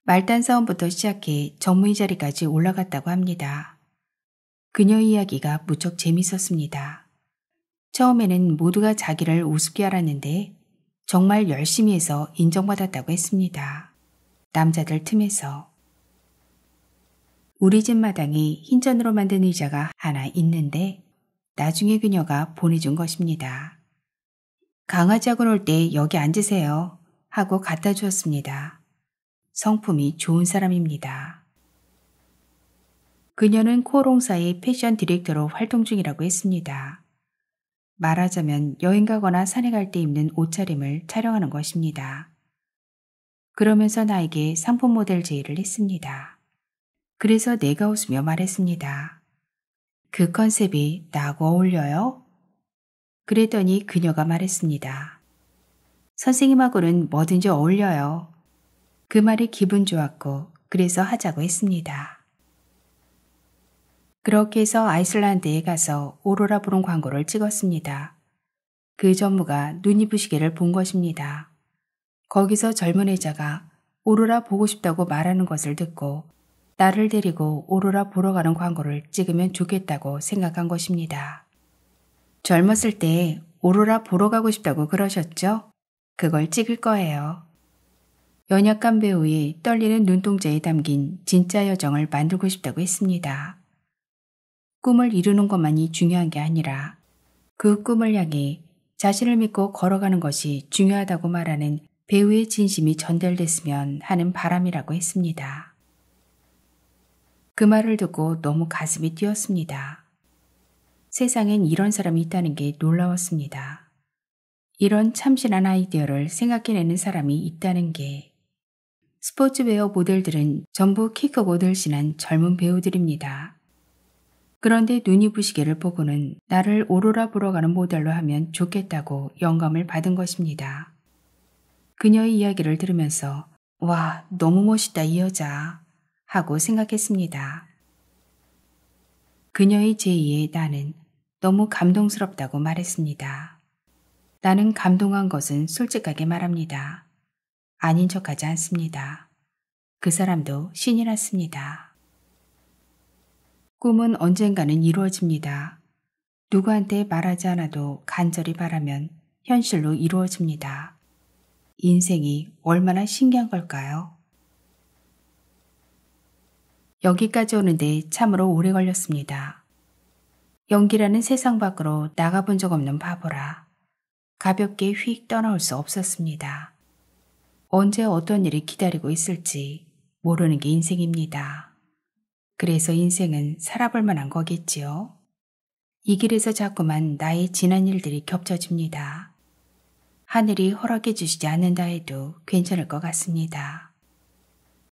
Speaker 1: 말단 싸움부터 시작해 전무의 자리까지 올라갔다고 합니다. 그녀의 이야기가 무척 재밌었습니다. 처음에는 모두가 자기를 우습게 알았는데 정말 열심히 해서 인정받았다고 했습니다. 남자들 틈에서. 우리 집 마당에 흰전으로 만든 의자가 하나 있는데 나중에 그녀가 보내준 것입니다. 강아지하고 놀 때 여기 앉으세요 하고 갖다 주었습니다. 성품이 좋은 사람입니다. 그녀는 코롱사의 패션 디렉터로 활동 중이라고 했습니다. 말하자면 여행 가거나 산에 갈 때 입는 옷차림을 촬영하는 것입니다. 그러면서 나에게 상품 모델 제의를 했습니다. 그래서 내가 웃으며 말했습니다. 그 컨셉이 나하고 어울려요? 그랬더니 그녀가 말했습니다. 선생님하고는 뭐든지 어울려요. 그 말이 기분 좋았고 그래서 하자고 했습니다. 그렇게 해서 아이슬란드에 가서 오로라 보름 광고를 찍었습니다. 그 전무가 눈이 부시게를 본 것입니다. 거기서 젊은 여자가 오로라 보고 싶다고 말하는 것을 듣고 나를 데리고 오로라 보러 가는 광고를 찍으면 좋겠다고 생각한 것입니다. 젊었을 때 오로라 보러 가고 싶다고 그러셨죠? 그걸 찍을 거예요. 연약한 배우의 떨리는 눈동자에 담긴 진짜 여정을 만들고 싶다고 했습니다. 꿈을 이루는 것만이 중요한 게 아니라 그 꿈을 향해 자신을 믿고 걸어가는 것이 중요하다고 말하는 배우의 진심이 전달됐으면 하는 바람이라고 했습니다. 그 말을 듣고 너무 가슴이 뛰었습니다. 세상엔 이런 사람이 있다는 게 놀라웠습니다. 이런 참신한 아이디어를 생각해내는 사람이 있다는 게. 스포츠웨어 모델들은 전부 키 크고 늘씬한 젊은 배우들입니다. 그런데 눈이 부시게를 보고는 나를 오로라 보러 가는 모델로 하면 좋겠다고 영감을 받은 것입니다. 그녀의 이야기를 들으면서 와, 너무 멋있다 이 여자 하고 생각했습니다. 그녀의 제의에 나는 너무 감동스럽다고 말했습니다. 나는 감동한 것은 솔직하게 말합니다. 아닌 척하지 않습니다. 그 사람도 신이 났습니다. 꿈은 언젠가는 이루어집니다. 누구한테 말하지 않아도 간절히 바라면 현실로 이루어집니다. 인생이 얼마나 신기한 걸까요? 여기까지 오는데 참으로 오래 걸렸습니다. 연기라는 세상 밖으로 나가본 적 없는 바보라. 가볍게 휙 떠나올 수 없었습니다. 언제 어떤 일이 기다리고 있을지 모르는 게 인생입니다. 그래서 인생은 살아볼 만한 거겠지요. 이 길에서 자꾸만 나의 지난 일들이 겹쳐집니다. 하늘이 허락해 주시지 않는다 해도 괜찮을 것 같습니다.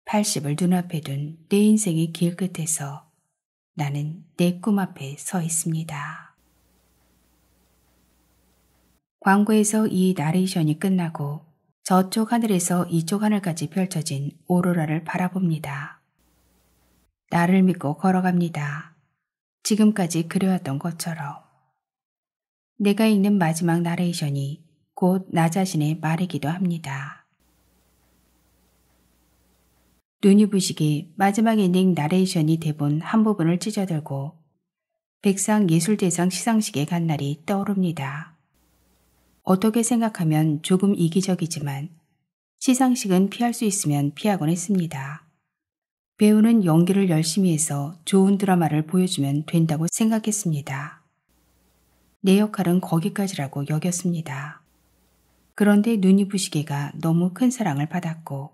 Speaker 1: 80을 눈앞에 둔 내 인생의 길 끝에서 나는 내 꿈 앞에 서 있습니다. 광고에서 이 나레이션이 끝나고 저쪽 하늘에서 이쪽 하늘까지 펼쳐진 오로라를 바라봅니다. 나를 믿고 걸어갑니다. 지금까지 그려왔던 것처럼. 내가 읽는 마지막 나레이션이 곧 나 자신의 말이기도 합니다. 눈이 부시게 마지막 엔딩 나레이션이 대본 한 부분을 찢어들고 백상 예술대상 시상식에 간 날이 떠오릅니다. 어떻게 생각하면 조금 이기적이지만 시상식은 피할 수 있으면 피하곤 했습니다. 배우는 연기를 열심히 해서 좋은 드라마를 보여주면 된다고 생각했습니다. 내 역할은 거기까지라고 여겼습니다. 그런데 눈이 부시게가 너무 큰 사랑을 받았고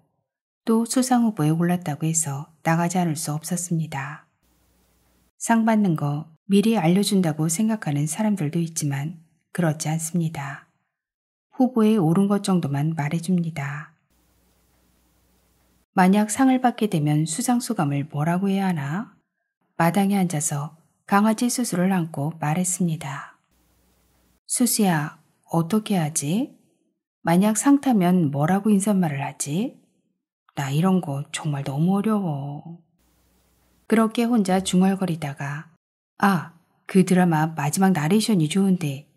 Speaker 1: 또 수상 후보에 올랐다고 해서 나가지 않을 수 없었습니다. 상 받는 거 미리 알려준다고 생각하는 사람들도 있지만 그렇지 않습니다. 후보에 오른 것 정도만 말해줍니다. 만약 상을 받게 되면 수상 소감을 뭐라고 해야 하나? 마당에 앉아서 강아지 수수를 안고 말했습니다. 수수야, 어떻게 하지? 만약 상 타면 뭐라고 인사말을 하지? 나 이런 거 정말 너무 어려워. 그렇게 혼자 중얼거리다가 그 드라마 마지막 나레이션이 좋은데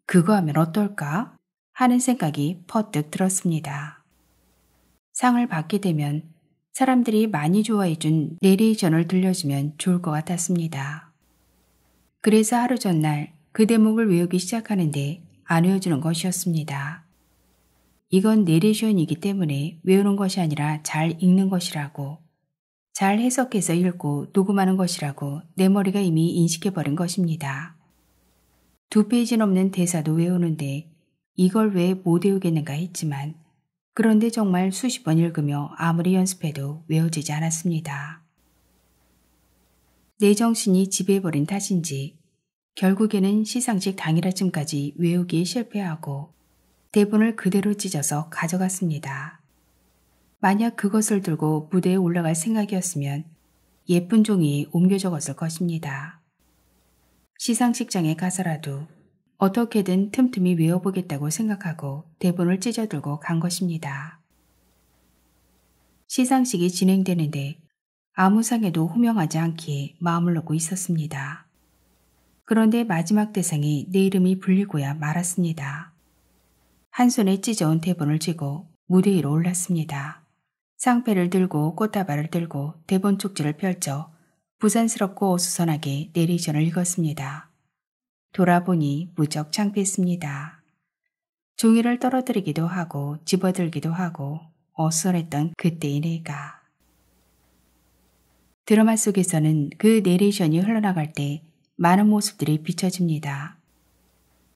Speaker 1: 그거 하면 어떨까? 하는 생각이 퍼뜩 들었습니다. 상을 받게 되면 사람들이 많이 좋아해준 내레이션을 들려주면 좋을 것 같았습니다. 그래서 하루 전날 그 대목을 외우기 시작하는데 안 외워주는 것이었습니다. 이건 내레이션이기 때문에 외우는 것이 아니라 잘 읽는 것이라고, 잘 해석해서 읽고 녹음하는 것이라고 내 머리가 이미 인식해버린 것입니다. 2페이지 넘는 대사도 외우는데 이걸 왜 못 외우겠는가 했지만 그런데 정말 수십 번 읽으며 아무리 연습해도 외워지지 않았습니다. 내 정신이 지배해버린 탓인지 결국에는 시상식 당일 아침까지 외우기에 실패하고 대본을 그대로 찢어서 가져갔습니다. 만약 그것을 들고 무대에 올라갈 생각이었으면 예쁜 종이에 옮겨 적었을 것입니다. 시상식장에 가서라도 어떻게든 틈틈이 외워보겠다고 생각하고 대본을 찢어들고 간 것입니다. 시상식이 진행되는데 아무 상에도 호명하지 않기에 마음을 놓고 있었습니다. 그런데 마지막 대상에 내 이름이 불리고야 말았습니다. 한 손에 찢어온 대본을 쥐고 무대 위로 올랐습니다. 상패를 들고 꽃다발을 들고 대본 쪽지를 펼쳐 부산스럽고 어수선하게 내레이션을 읽었습니다. 돌아보니 무척 창피했습니다. 종이를 떨어뜨리기도 하고 집어들기도 하고 어수선했던 그때의 내가. 드라마 속에서는 그 내레이션이 흘러나갈 때 많은 모습들이 비춰집니다.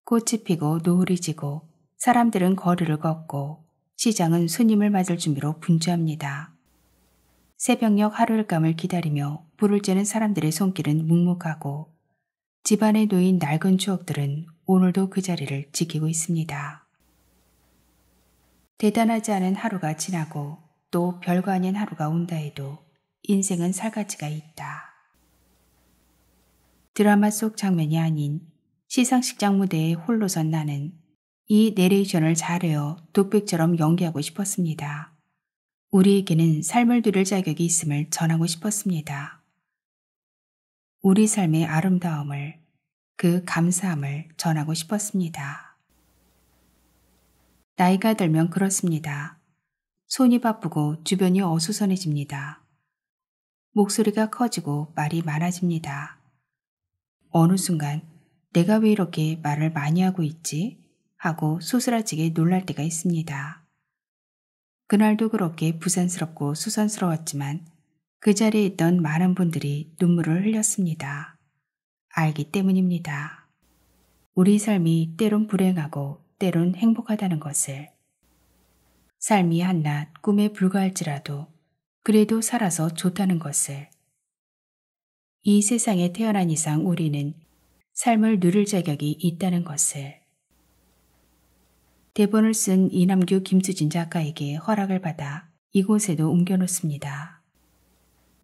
Speaker 1: 꽃이 피고 노을이 지고 사람들은 거리를 걷고 시장은 손님을 맞을 준비로 분주합니다. 새벽녘 하루일감을 기다리며 불을 쬐는 사람들의 손길은 묵묵하고 집안에 놓인 낡은 추억들은 오늘도 그 자리를 지키고 있습니다. 대단하지 않은 하루가 지나고 또 별거 아닌 하루가 온다 해도 인생은 살 가치가 있다. 드라마 속 장면이 아닌 시상식장 무대에 홀로 선 나는 이 내레이션을 잘해요 독백처럼 연기하고 싶었습니다. 우리에게는 삶을 누릴 자격이 있음을 전하고 싶었습니다. 우리 삶의 아름다움을, 그 감사함을 전하고 싶었습니다. 나이가 들면 그렇습니다. 손이 바쁘고 주변이 어수선해집니다. 목소리가 커지고 말이 많아집니다. 어느 순간 내가 왜 이렇게 말을 많이 하고 있지? 하고 소스라치게 놀랄 때가 있습니다. 그날도 그렇게 부산스럽고 수선스러웠지만 그 자리에 있던 많은 분들이 눈물을 흘렸습니다. 알기 때문입니다. 우리 삶이 때론 불행하고 때론 행복하다는 것을. 삶이 한낱 꿈에 불과할지라도 그래도 살아서 좋다는 것을. 이 세상에 태어난 이상 우리는 삶을 누릴 자격이 있다는 것을. 대본을 쓴 이남규 김수진 작가에게 허락을 받아 이곳에도 옮겨놓습니다.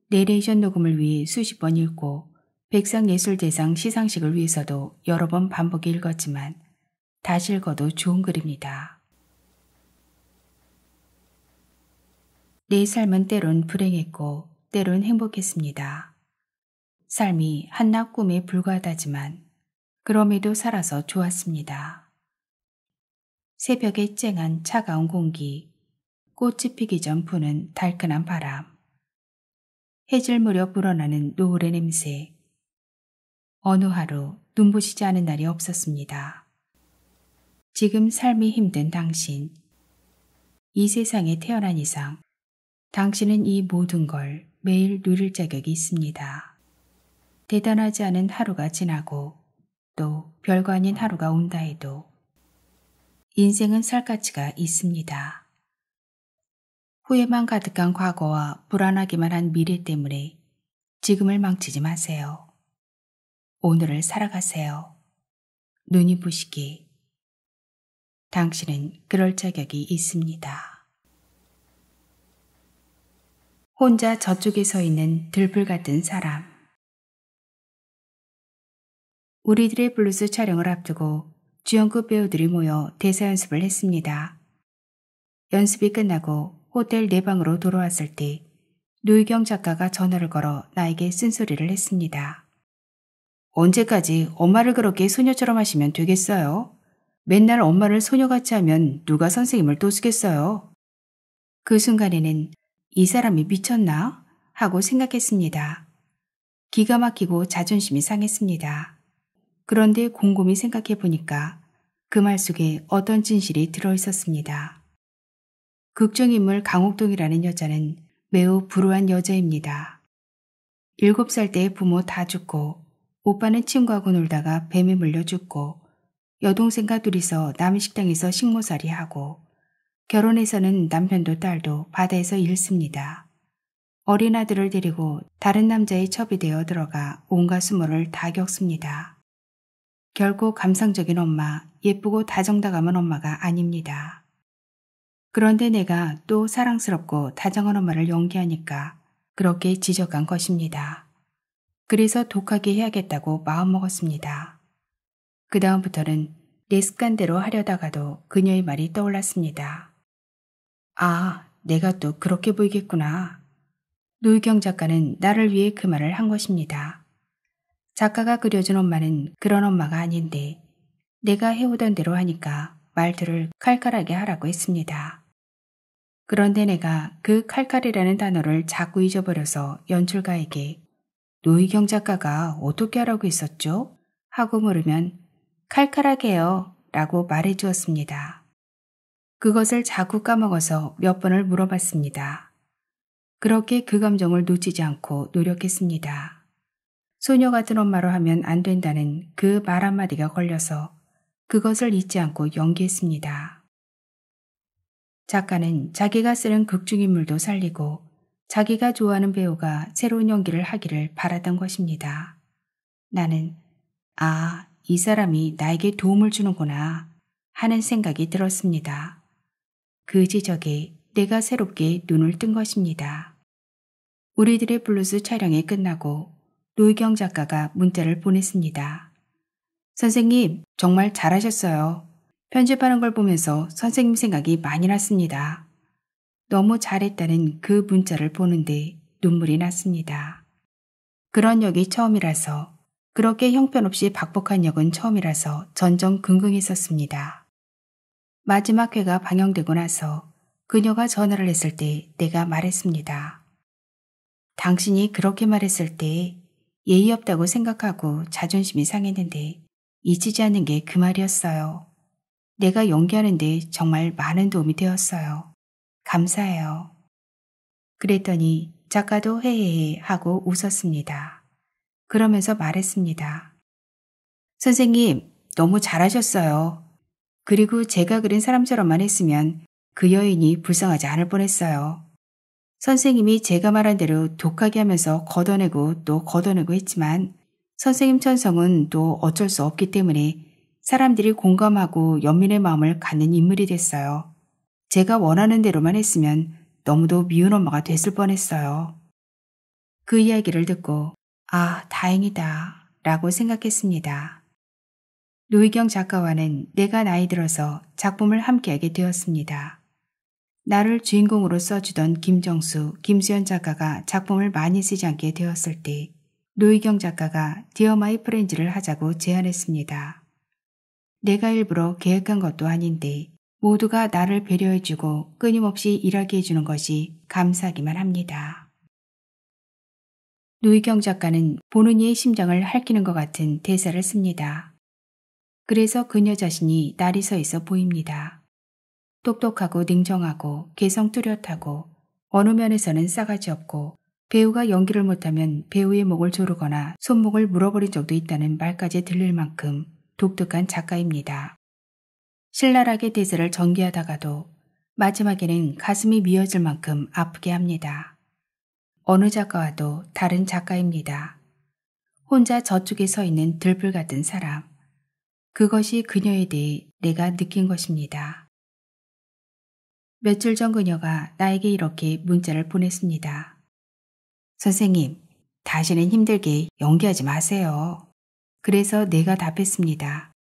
Speaker 1: 내레이션 녹음을 위해 수십 번 읽고 백상예술대상 시상식을 위해서도 여러 번 반복해 읽었지만 다시 읽어도 좋은 글입니다. 내 삶은 때론 불행했고 때론 행복했습니다. 삶이 한낱 꿈에 불과하다지만 그럼에도 살아서 좋았습니다. 새벽에 쨍한 차가운 공기, 꽃이 피기 전 부는 달큰한 바람, 해질 무렵 불어나는 노을의 냄새. 어느 하루 눈부시지 않은 날이 없었습니다. 지금 삶이 힘든 당신, 이 세상에 태어난 이상 당신은 이 모든 걸 매일 누릴 자격이 있습니다. 대단하지 않은 하루가 지나고 또 별거 아닌 하루가 온다 해도 인생은 살 가치가 있습니다. 후회만 가득한 과거와 불안하기만 한 미래 때문에 지금을 망치지 마세요. 오늘을 살아가세요. 눈이 부시게. 당신은 그럴 자격이 있습니다. 혼자 저쪽에 서 있는 들불 같은 사람. 우리들의 블루스 촬영을 앞두고 주연급 배우들이 모여 대사 연습을 했습니다. 연습이 끝나고 호텔 내 방으로 돌아왔을 때 노희경 작가가 전화를 걸어 나에게 쓴소리를 했습니다. 언제까지 엄마를 그렇게 소녀처럼 하시면 되겠어요? 맨날 엄마를 소녀같이 하면 누가 선생님을 또 쓰겠어요? 그 순간에는 이 사람이 미쳤나? 하고 생각했습니다. 기가 막히고 자존심이 상했습니다. 그런데 곰곰이 생각해 보니까 그 말 속에 어떤 진실이 들어있었습니다. 극중인물 강옥동이라는 여자는 매우 불우한 여자입니다. 7살 때 부모 다 죽고 오빠는 친구하고 놀다가 뱀에 물려 죽고 여동생과 둘이서 남의 식당에서 식모살이 하고 결혼해서는 남편도 딸도 바다에서 일습니다. 어린 아들을 데리고 다른 남자의 첩이 되어 들어가 온갖 수모를 다 겪습니다. 결코 감상적인 엄마, 예쁘고 다정다감한 엄마가 아닙니다. 그런데 내가 또 사랑스럽고 다정한 엄마를 연기하니까 그렇게 지적한 것입니다. 그래서 독하게 해야겠다고 마음먹었습니다. 그 다음부터는 내 습관대로 하려다가도 그녀의 말이 떠올랐습니다. 아, 내가 또 그렇게 보이겠구나. 노희경 작가는 나를 위해 그 말을 한 것입니다. 작가가 그려준 엄마는 그런 엄마가 아닌데 내가 해오던 대로 하니까 말들을 칼칼하게 하라고 했습니다. 그런데 내가 그 칼칼이라는 단어를 자꾸 잊어버려서 연출가에게 노희경 작가가 어떻게 하라고 했었죠? 하고 물으면 칼칼하게요 라고 말해 주었습니다. 그것을 자꾸 까먹어서 몇 번을 물어봤습니다. 그렇게 그 감정을 놓치지 않고 노력했습니다. 소녀 같은 엄마로 하면 안 된다는 그 말 한마디가 걸려서 그것을 잊지 않고 연기했습니다. 작가는 자기가 쓰는 극중인물도 살리고 자기가 좋아하는 배우가 새로운 연기를 하기를 바랐던 것입니다. 나는 이 사람이 나에게 도움을 주는구나 하는 생각이 들었습니다. 그 지적에 내가 새롭게 눈을 뜬 것입니다. 우리들의 블루스 촬영이 끝나고 노희경 작가가 문자를 보냈습니다. 선생님, 정말 잘하셨어요. 편집하는 걸 보면서 선생님 생각이 많이 났습니다. 너무 잘했다는 그 문자를 보는데 눈물이 났습니다. 그런 역이 처음이라서, 그렇게 형편없이 박복한 역은 처음이라서 전전긍긍했었습니다. 마지막 회가 방영되고 나서 그녀가 전화를 했을 때 내가 말했습니다. 당신이 그렇게 말했을 때 예의 없다고 생각하고 자존심이 상했는데 잊히지 않는 게 그 말이었어요. 내가 연기하는데 정말 많은 도움이 되었어요. 감사해요. 그랬더니 작가도 헤헤헤 하고 웃었습니다. 그러면서 말했습니다. 선생님, 너무 잘하셨어요. 그리고 제가 그린 사람처럼만 했으면 그 여인이 불쌍하지 않을 뻔했어요. 선생님이 제가 말한 대로 독하게 하면서 걷어내고 또 걷어내고 했지만 선생님 천성은 또 어쩔 수 없기 때문에 사람들이 공감하고 연민의 마음을 갖는 인물이 됐어요. 제가 원하는 대로만 했으면 너무도 미운 엄마가 됐을 뻔했어요. 그 이야기를 듣고 다행이다 라고 생각했습니다. 노희경 작가와는 내가 나이 들어서 작품을 함께하게 되었습니다. 나를 주인공으로 써주던 김정수, 김수현 작가가 작품을 많이 쓰지 않게 되었을 때 노희경 작가가 디어 마이 프렌즈를 하자고 제안했습니다. 내가 일부러 계획한 것도 아닌데 모두가 나를 배려해주고 끊임없이 일하게 해주는 것이 감사하기만 합니다. 노희경 작가는 보는 이의 심장을 핥히는 것 같은 대사를 씁니다. 그래서 그녀 자신이 날이 서 있어 보입니다. 똑똑하고 냉정하고 개성 뚜렷하고 어느 면에서는 싸가지 없고 배우가 연기를 못하면 배우의 목을 조르거나 손목을 물어버린 적도 있다는 말까지 들릴 만큼 독특한 작가입니다. 신랄하게 대사를 전개하다가도 마지막에는 가슴이 미어질 만큼 아프게 합니다. 어느 작가와도 다른 작가입니다. 혼자 저쪽에 서 있는 들불 같은 사람. 그것이 그녀에 대해 내가 느낀 것입니다. 며칠 전 그녀가 나에게 이렇게 문자를 보냈습니다. 선생님, 다시는 힘들게 연기하지 마세요. 그래서 내가 답했습니다.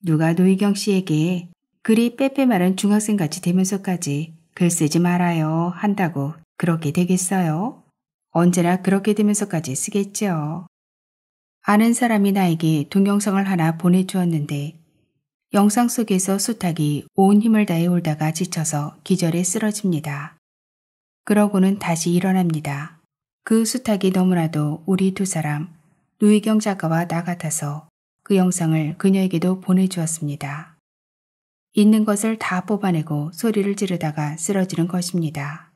Speaker 1: 누가 노희경 씨에게 그리 빼빼 마른 중학생같이 되면서까지 글 쓰지 말아요 한다고 그렇게 되겠어요? 언제나 그렇게 되면서까지 쓰겠죠. 아는 사람이 나에게 동영상을 하나 보내주었는데 영상 속에서 수탉이 온 힘을 다해 울다가 지쳐서 기절해 쓰러집니다. 그러고는 다시 일어납니다. 그 수탉이 너무나도 우리 두 사람, 노희경 작가와 나 같아서 그 영상을 그녀에게도 보내주었습니다. 있는 것을 다 뽑아내고 소리를 지르다가 쓰러지는 것입니다.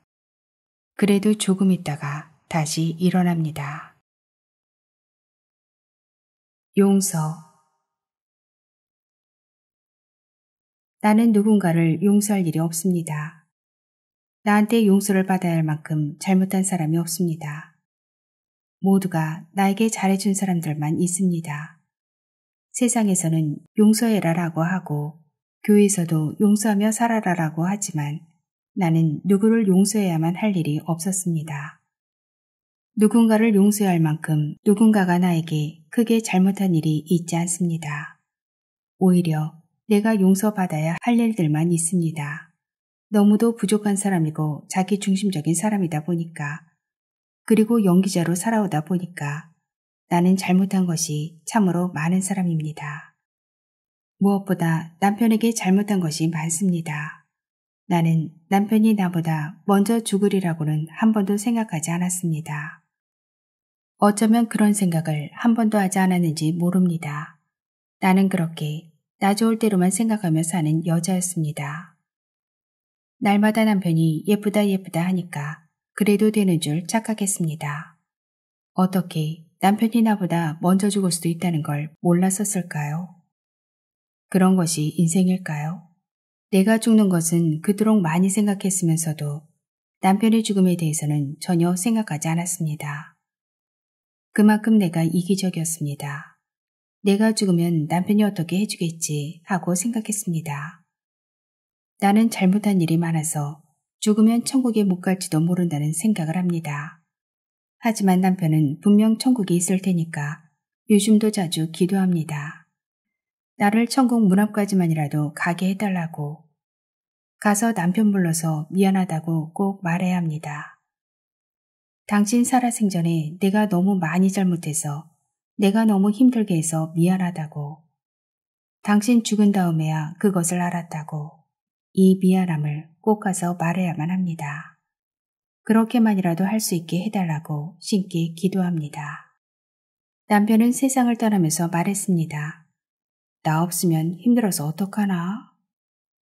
Speaker 1: 그래도 조금 있다가 다시 일어납니다. 용서. 나는 누군가를 용서할 일이 없습니다. 나한테 용서를 받아야 할 만큼 잘못한 사람이 없습니다. 모두가 나에게 잘해준 사람들만 있습니다. 세상에서는 용서해라라고 하고 교회에서도 용서하며 살아라라고 하지만 나는 누구를 용서해야만 할 일이 없었습니다. 누군가를 용서해야 할 만큼 누군가가 나에게 크게 잘못한 일이 있지 않습니다. 오히려 내가 용서받아야 할 일들만 있습니다. 너무도 부족한 사람이고 자기 중심적인 사람이다 보니까 그리고 연기자로 살아오다 보니까 나는 잘못한 것이 참으로 많은 사람입니다. 무엇보다 남편에게 잘못한 것이 많습니다. 나는 남편이 나보다 먼저 죽으리라고는 한 번도 생각하지 않았습니다. 어쩌면 그런 생각을 한 번도 하지 않았는지 모릅니다. 나는 그렇게 나 좋을 대로만 생각하며 사는 여자였습니다. 날마다 남편이 예쁘다 예쁘다 하니까 그래도 되는 줄 착각했습니다. 어떻게 남편이 나보다 먼저 죽을 수도 있다는 걸 몰랐었을까요? 그런 것이 인생일까요? 내가 죽는 것은 그토록 많이 생각했으면서도 남편의 죽음에 대해서는 전혀 생각하지 않았습니다. 그만큼 내가 이기적이었습니다. 내가 죽으면 남편이 어떻게 해주겠지 하고 생각했습니다. 나는 잘못한 일이 많아서 죽으면 천국에 못 갈지도 모른다는 생각을 합니다. 하지만 남편은 분명 천국에 있을 테니까 요즘도 자주 기도합니다. 나를 천국 문 앞까지만이라도 가게 해달라고. 가서 남편 불러서 미안하다고 꼭 말해야 합니다. 당신 살아생전에 내가 너무 많이 잘못해서 내가 너무 힘들게 해서 미안하다고. 당신 죽은 다음에야 그것을 알았다고. 이 미안함을 꼭 가서 말해야만 합니다. 그렇게만이라도 할 수 있게 해달라고 신께 기도합니다. 남편은 세상을 떠나면서 말했습니다. 나 없으면 힘들어서 어떡하나?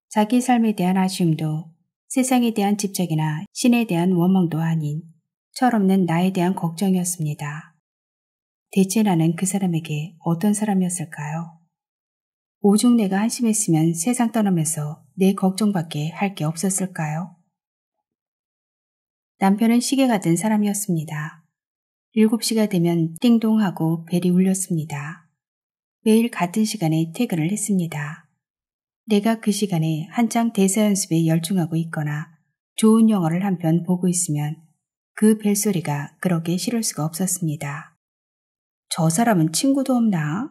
Speaker 1: 자기 삶에 대한 아쉬움도 세상에 대한 집착이나 신에 대한 원망도 아닌 철없는 나에 대한 걱정이었습니다. 대체 나는 그 사람에게 어떤 사람이었을까요? 오죽 내가 한심했으면 세상 떠나면서 내 걱정밖에 할 게 없었을까요? 남편은 시계 같은 사람이었습니다. 7시가 되면 띵동하고 벨이 울렸습니다. 매일 같은 시간에 퇴근을 했습니다. 내가 그 시간에 한창 대사 연습에 열중하고 있거나 좋은 영화를 한 편 보고 있으면 그 벨소리가 그렇게 싫을 수가 없었습니다. 저 사람은 친구도 없나?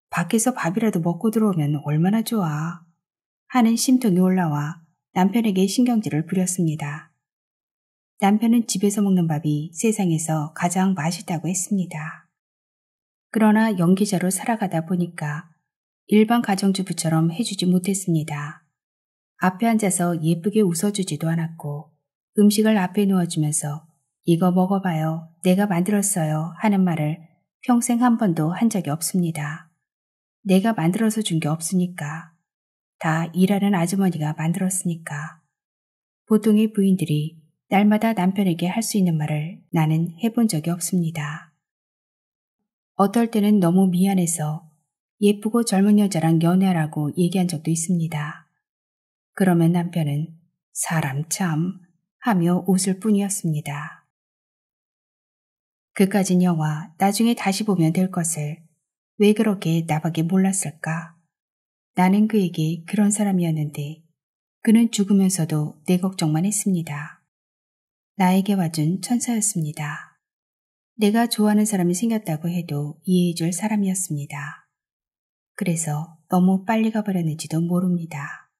Speaker 1: 밖에서 밥이라도 먹고 들어오면 얼마나 좋아. 하는 심통이 올라와 남편에게 신경질을 부렸습니다. 남편은 집에서 먹는 밥이 세상에서 가장 맛있다고 했습니다. 그러나 연기자로 살아가다 보니까 일반 가정주부처럼 해주지 못했습니다. 앞에 앉아서 예쁘게 웃어주지도 않았고 음식을 앞에 놓아주면서 이거 먹어봐요. 내가 만들었어요. 하는 말을 평생 한 번도 한 적이 없습니다. 내가 만들어서 준 게 없으니까. 다 일하는 아주머니가 만들었으니까. 보통의 부인들이 날마다 남편에게 할 수 있는 말을 나는 해본 적이 없습니다. 어떨 때는 너무 미안해서 예쁘고 젊은 여자랑 연애하라고 얘기한 적도 있습니다. 그러면 남편은 사람 참 하며 웃을 뿐이었습니다. 그까진 영화 나중에 다시 보면 될 것을 왜 그렇게 나밖에 몰랐을까? 나는 그에게 그런 사람이었는데 그는 죽으면서도 내 걱정만 했습니다. 나에게 와준 천사였습니다. 내가 좋아하는 사람이 생겼다고 해도 이해해줄 사람이었습니다. 그래서 너무 빨리 가버렸는지도 모릅니다.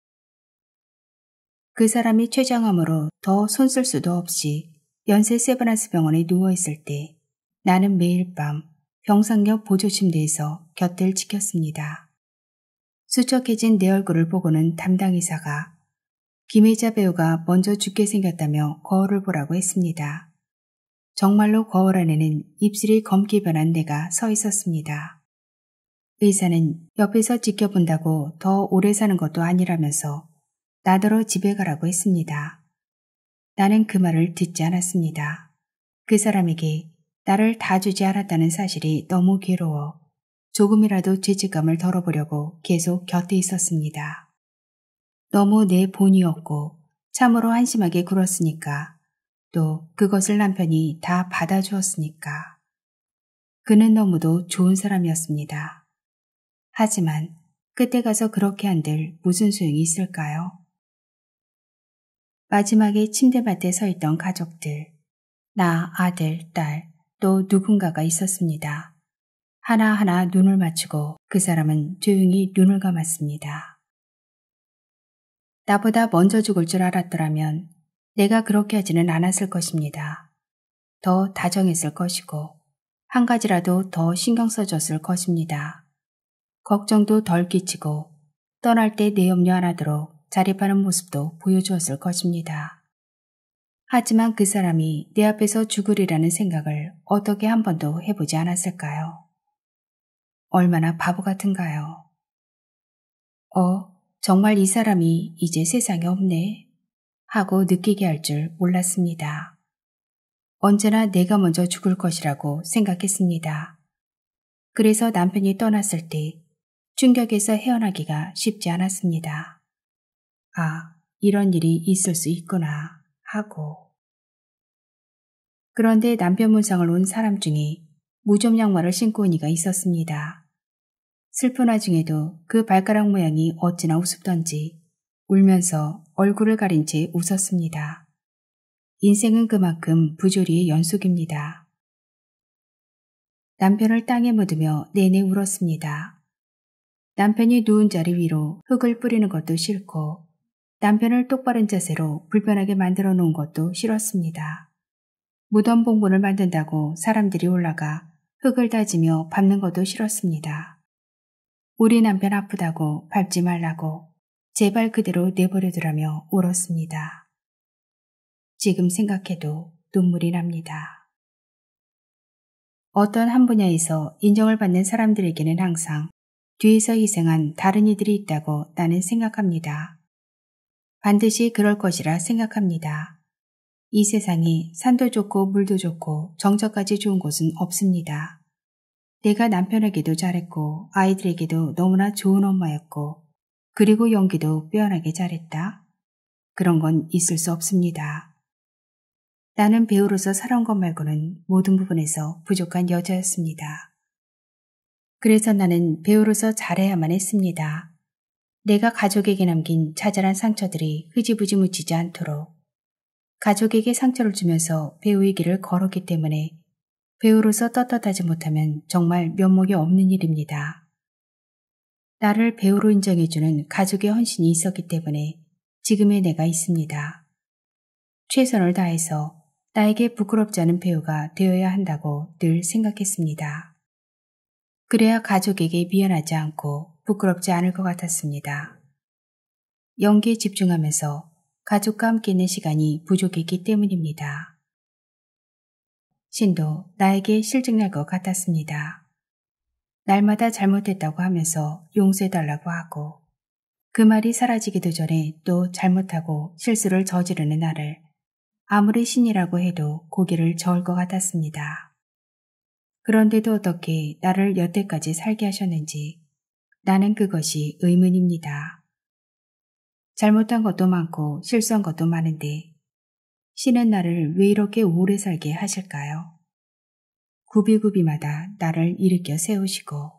Speaker 1: 그 사람이 췌장암으로 더 손쓸 수도 없이 연세 세브란스 병원에 누워있을 때 나는 매일 밤 병상역 보조침대에서 곁을 지켰습니다. 수척해진 내 얼굴을 보고는 담당 의사가 김혜자 배우가 먼저 죽게 생겼다며 거울을 보라고 했습니다. 정말로 거울 안에는 입술이 검게 변한 내가 서 있었습니다. 의사는 옆에서 지켜본다고 더 오래 사는 것도 아니라면서 나더러 집에 가라고 했습니다. 나는 그 말을 듣지 않았습니다. 그 사람에게 나를 다 주지 않았다는 사실이 너무 괴로워 조금이라도 죄책감을 덜어보려고 계속 곁에 있었습니다. 너무 내 본이었고 참으로 한심하게 굴었으니까 또 그것을 남편이 다 받아주었으니까. 그는 너무도 좋은 사람이었습니다. 하지만 그때 가서 그렇게 한들 무슨 소용이 있을까요? 마지막에 침대맡에 서 있던 가족들, 나, 아들, 딸, 또 누군가가 있었습니다. 하나하나 눈을 맞추고 그 사람은 조용히 눈을 감았습니다. 나보다 먼저 죽을 줄 알았더라면 내가 그렇게 하지는 않았을 것입니다. 더 다정했을 것이고 한 가지라도 더 신경 써줬을 것입니다. 걱정도 덜 끼치고 떠날 때 내 염려 안 하도록 자립하는 모습도 보여주었을 것입니다. 하지만 그 사람이 내 앞에서 죽으리라는 생각을 어떻게 한 번도 해보지 않았을까요? 얼마나 바보 같은가요? 정말 이 사람이 이제 세상에 없네 하고 느끼게 할 줄 몰랐습니다. 언제나 내가 먼저 죽을 것이라고 생각했습니다. 그래서 남편이 떠났을 때 충격에서 헤어나기가 쉽지 않았습니다. 아, 이런 일이 있을 수 있구나 하고. 그런데 남편 문상을 온 사람 중에 무좀 양말을 신고 온 이가 있었습니다. 슬픈 와중에도 그 발가락 모양이 어찌나 우습던지 울면서 얼굴을 가린 채 웃었습니다. 인생은 그만큼 부조리의 연속입니다. 남편을 땅에 묻으며 내내 울었습니다. 남편이 누운 자리 위로 흙을 뿌리는 것도 싫고 남편을 똑바른 자세로 불편하게 만들어 놓은 것도 싫었습니다. 무덤 봉분을 만든다고 사람들이 올라가 흙을 다지며 밟는 것도 싫었습니다. 우리 남편 아프다고 밟지 말라고 제발 그대로 내버려두라며 울었습니다. 지금 생각해도 눈물이 납니다. 어떤 한 분야에서 인정을 받는 사람들에게는 항상 뒤에서 희생한 다른 이들이 있다고 나는 생각합니다. 반드시 그럴 것이라 생각합니다. 이 세상에 산도 좋고 물도 좋고 정처까지 좋은 곳은 없습니다. 내가 남편에게도 잘했고 아이들에게도 너무나 좋은 엄마였고 그리고 연기도 빼어나게 잘했다. 그런 건 있을 수 없습니다. 나는 배우로서 살아온 것 말고는 모든 부분에서 부족한 여자였습니다. 그래서 나는 배우로서 잘해야만 했습니다. 내가 가족에게 남긴 자잘한 상처들이 흐지부지 묻히지 않도록. 가족에게 상처를 주면서 배우의 길을 걸었기 때문에 배우로서 떳떳하지 못하면 정말 면목이 없는 일입니다. 나를 배우로 인정해주는 가족의 헌신이 있었기 때문에 지금의 내가 있습니다. 최선을 다해서 나에게 부끄럽지 않은 배우가 되어야 한다고 늘 생각했습니다. 그래야 가족에게 미안하지 않고 부끄럽지 않을 것 같았습니다. 연기에 집중하면서 가족과 함께 있는 시간이 부족했기 때문입니다. 신도 나에게 실증날 것 같았습니다. 날마다 잘못했다고 하면서 용서해달라고 하고 그 말이 사라지기도 전에 또 잘못하고 실수를 저지르는 나를 아무리 신이라고 해도 고개를 저을 것 같았습니다. 그런데도 어떻게 나를 여태까지 살게 하셨는지 나는 그것이 의문입니다. 잘못한 것도 많고 실수한 것도 많은데 신은 나를 왜 이렇게 오래 살게 하실까요? 구비구비마다 나를 일으켜 세우시고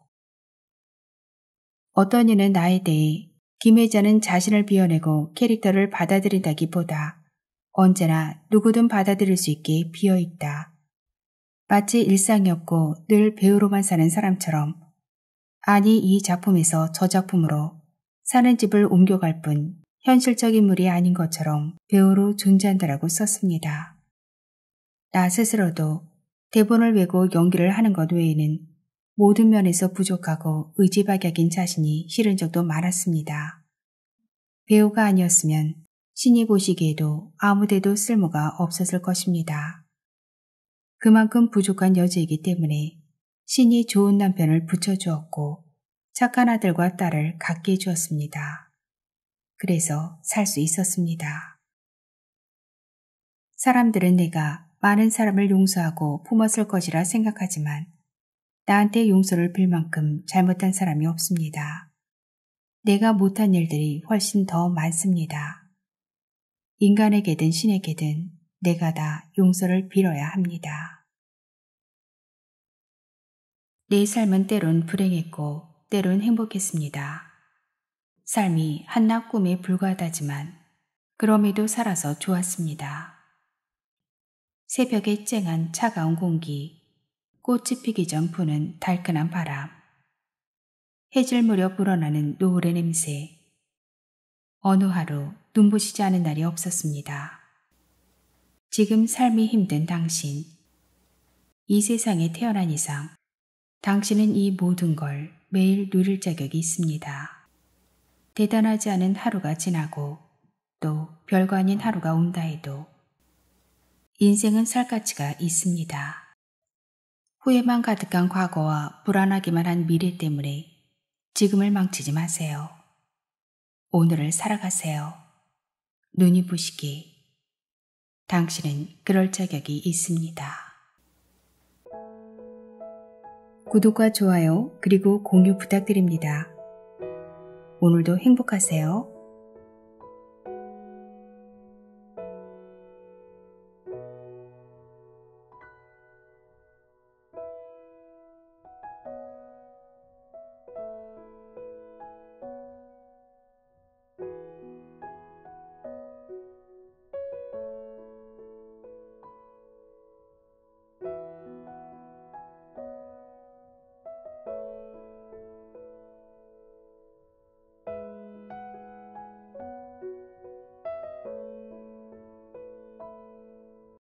Speaker 1: 어떤 이는 나에 대해 김혜자는 자신을 비워내고 캐릭터를 받아들인다기보다 언제나 누구든 받아들일 수 있게 비어있다. 마치 일상이 없고 늘 배우로만 사는 사람처럼 아니 이 작품에서 저 작품으로 사는 집을 옮겨갈 뿐 현실적 인물이 아닌 것처럼 배우로 존재한다라고 썼습니다. 나 스스로도 대본을 외고 연기를 하는 것 외에는 모든 면에서 부족하고 의지박약인 자신이 싫은 적도 많았습니다. 배우가 아니었으면 신이 보시기에도 아무데도 쓸모가 없었을 것입니다. 그만큼 부족한 여자이기 때문에 신이 좋은 남편을 붙여주었고 착한 아들과 딸을 갖게 해주었습니다. 그래서 살 수 있었습니다. 사람들은 내가 많은 사람을 용서하고 품었을 것이라 생각하지만 나한테 용서를 빌 만큼 잘못한 사람이 없습니다. 내가 못한 일들이 훨씬 더 많습니다. 인간에게든 신에게든 내가 다 용서를 빌어야 합니다. 내 삶은 때론 불행했고 때론 행복했습니다. 삶이 한낱 꿈에 불과하다지만 그럼에도 살아서 좋았습니다. 새벽에 쨍한 차가운 공기, 꽃이 피기 전 부는 달큰한 바람, 해질 무렵 불어나는 노을의 냄새. 어느 하루 눈부시지 않은 날이 없었습니다. 지금 삶이 힘든 당신, 이 세상에 태어난 이상 당신은 이 모든 걸 매일 누릴 자격이 있습니다. 대단하지 않은 하루가 지나고 또 별거 아닌 하루가 온다 해도 인생은 살 가치가 있습니다. 후회만 가득한 과거와 불안하기만 한 미래 때문에 지금을 망치지 마세요. 오늘을 살아가세요. 눈이 부시게. 당신은 그럴 자격이 있습니다. 구독과 좋아요 그리고 공유 부탁드립니다. 오늘도 행복하세요.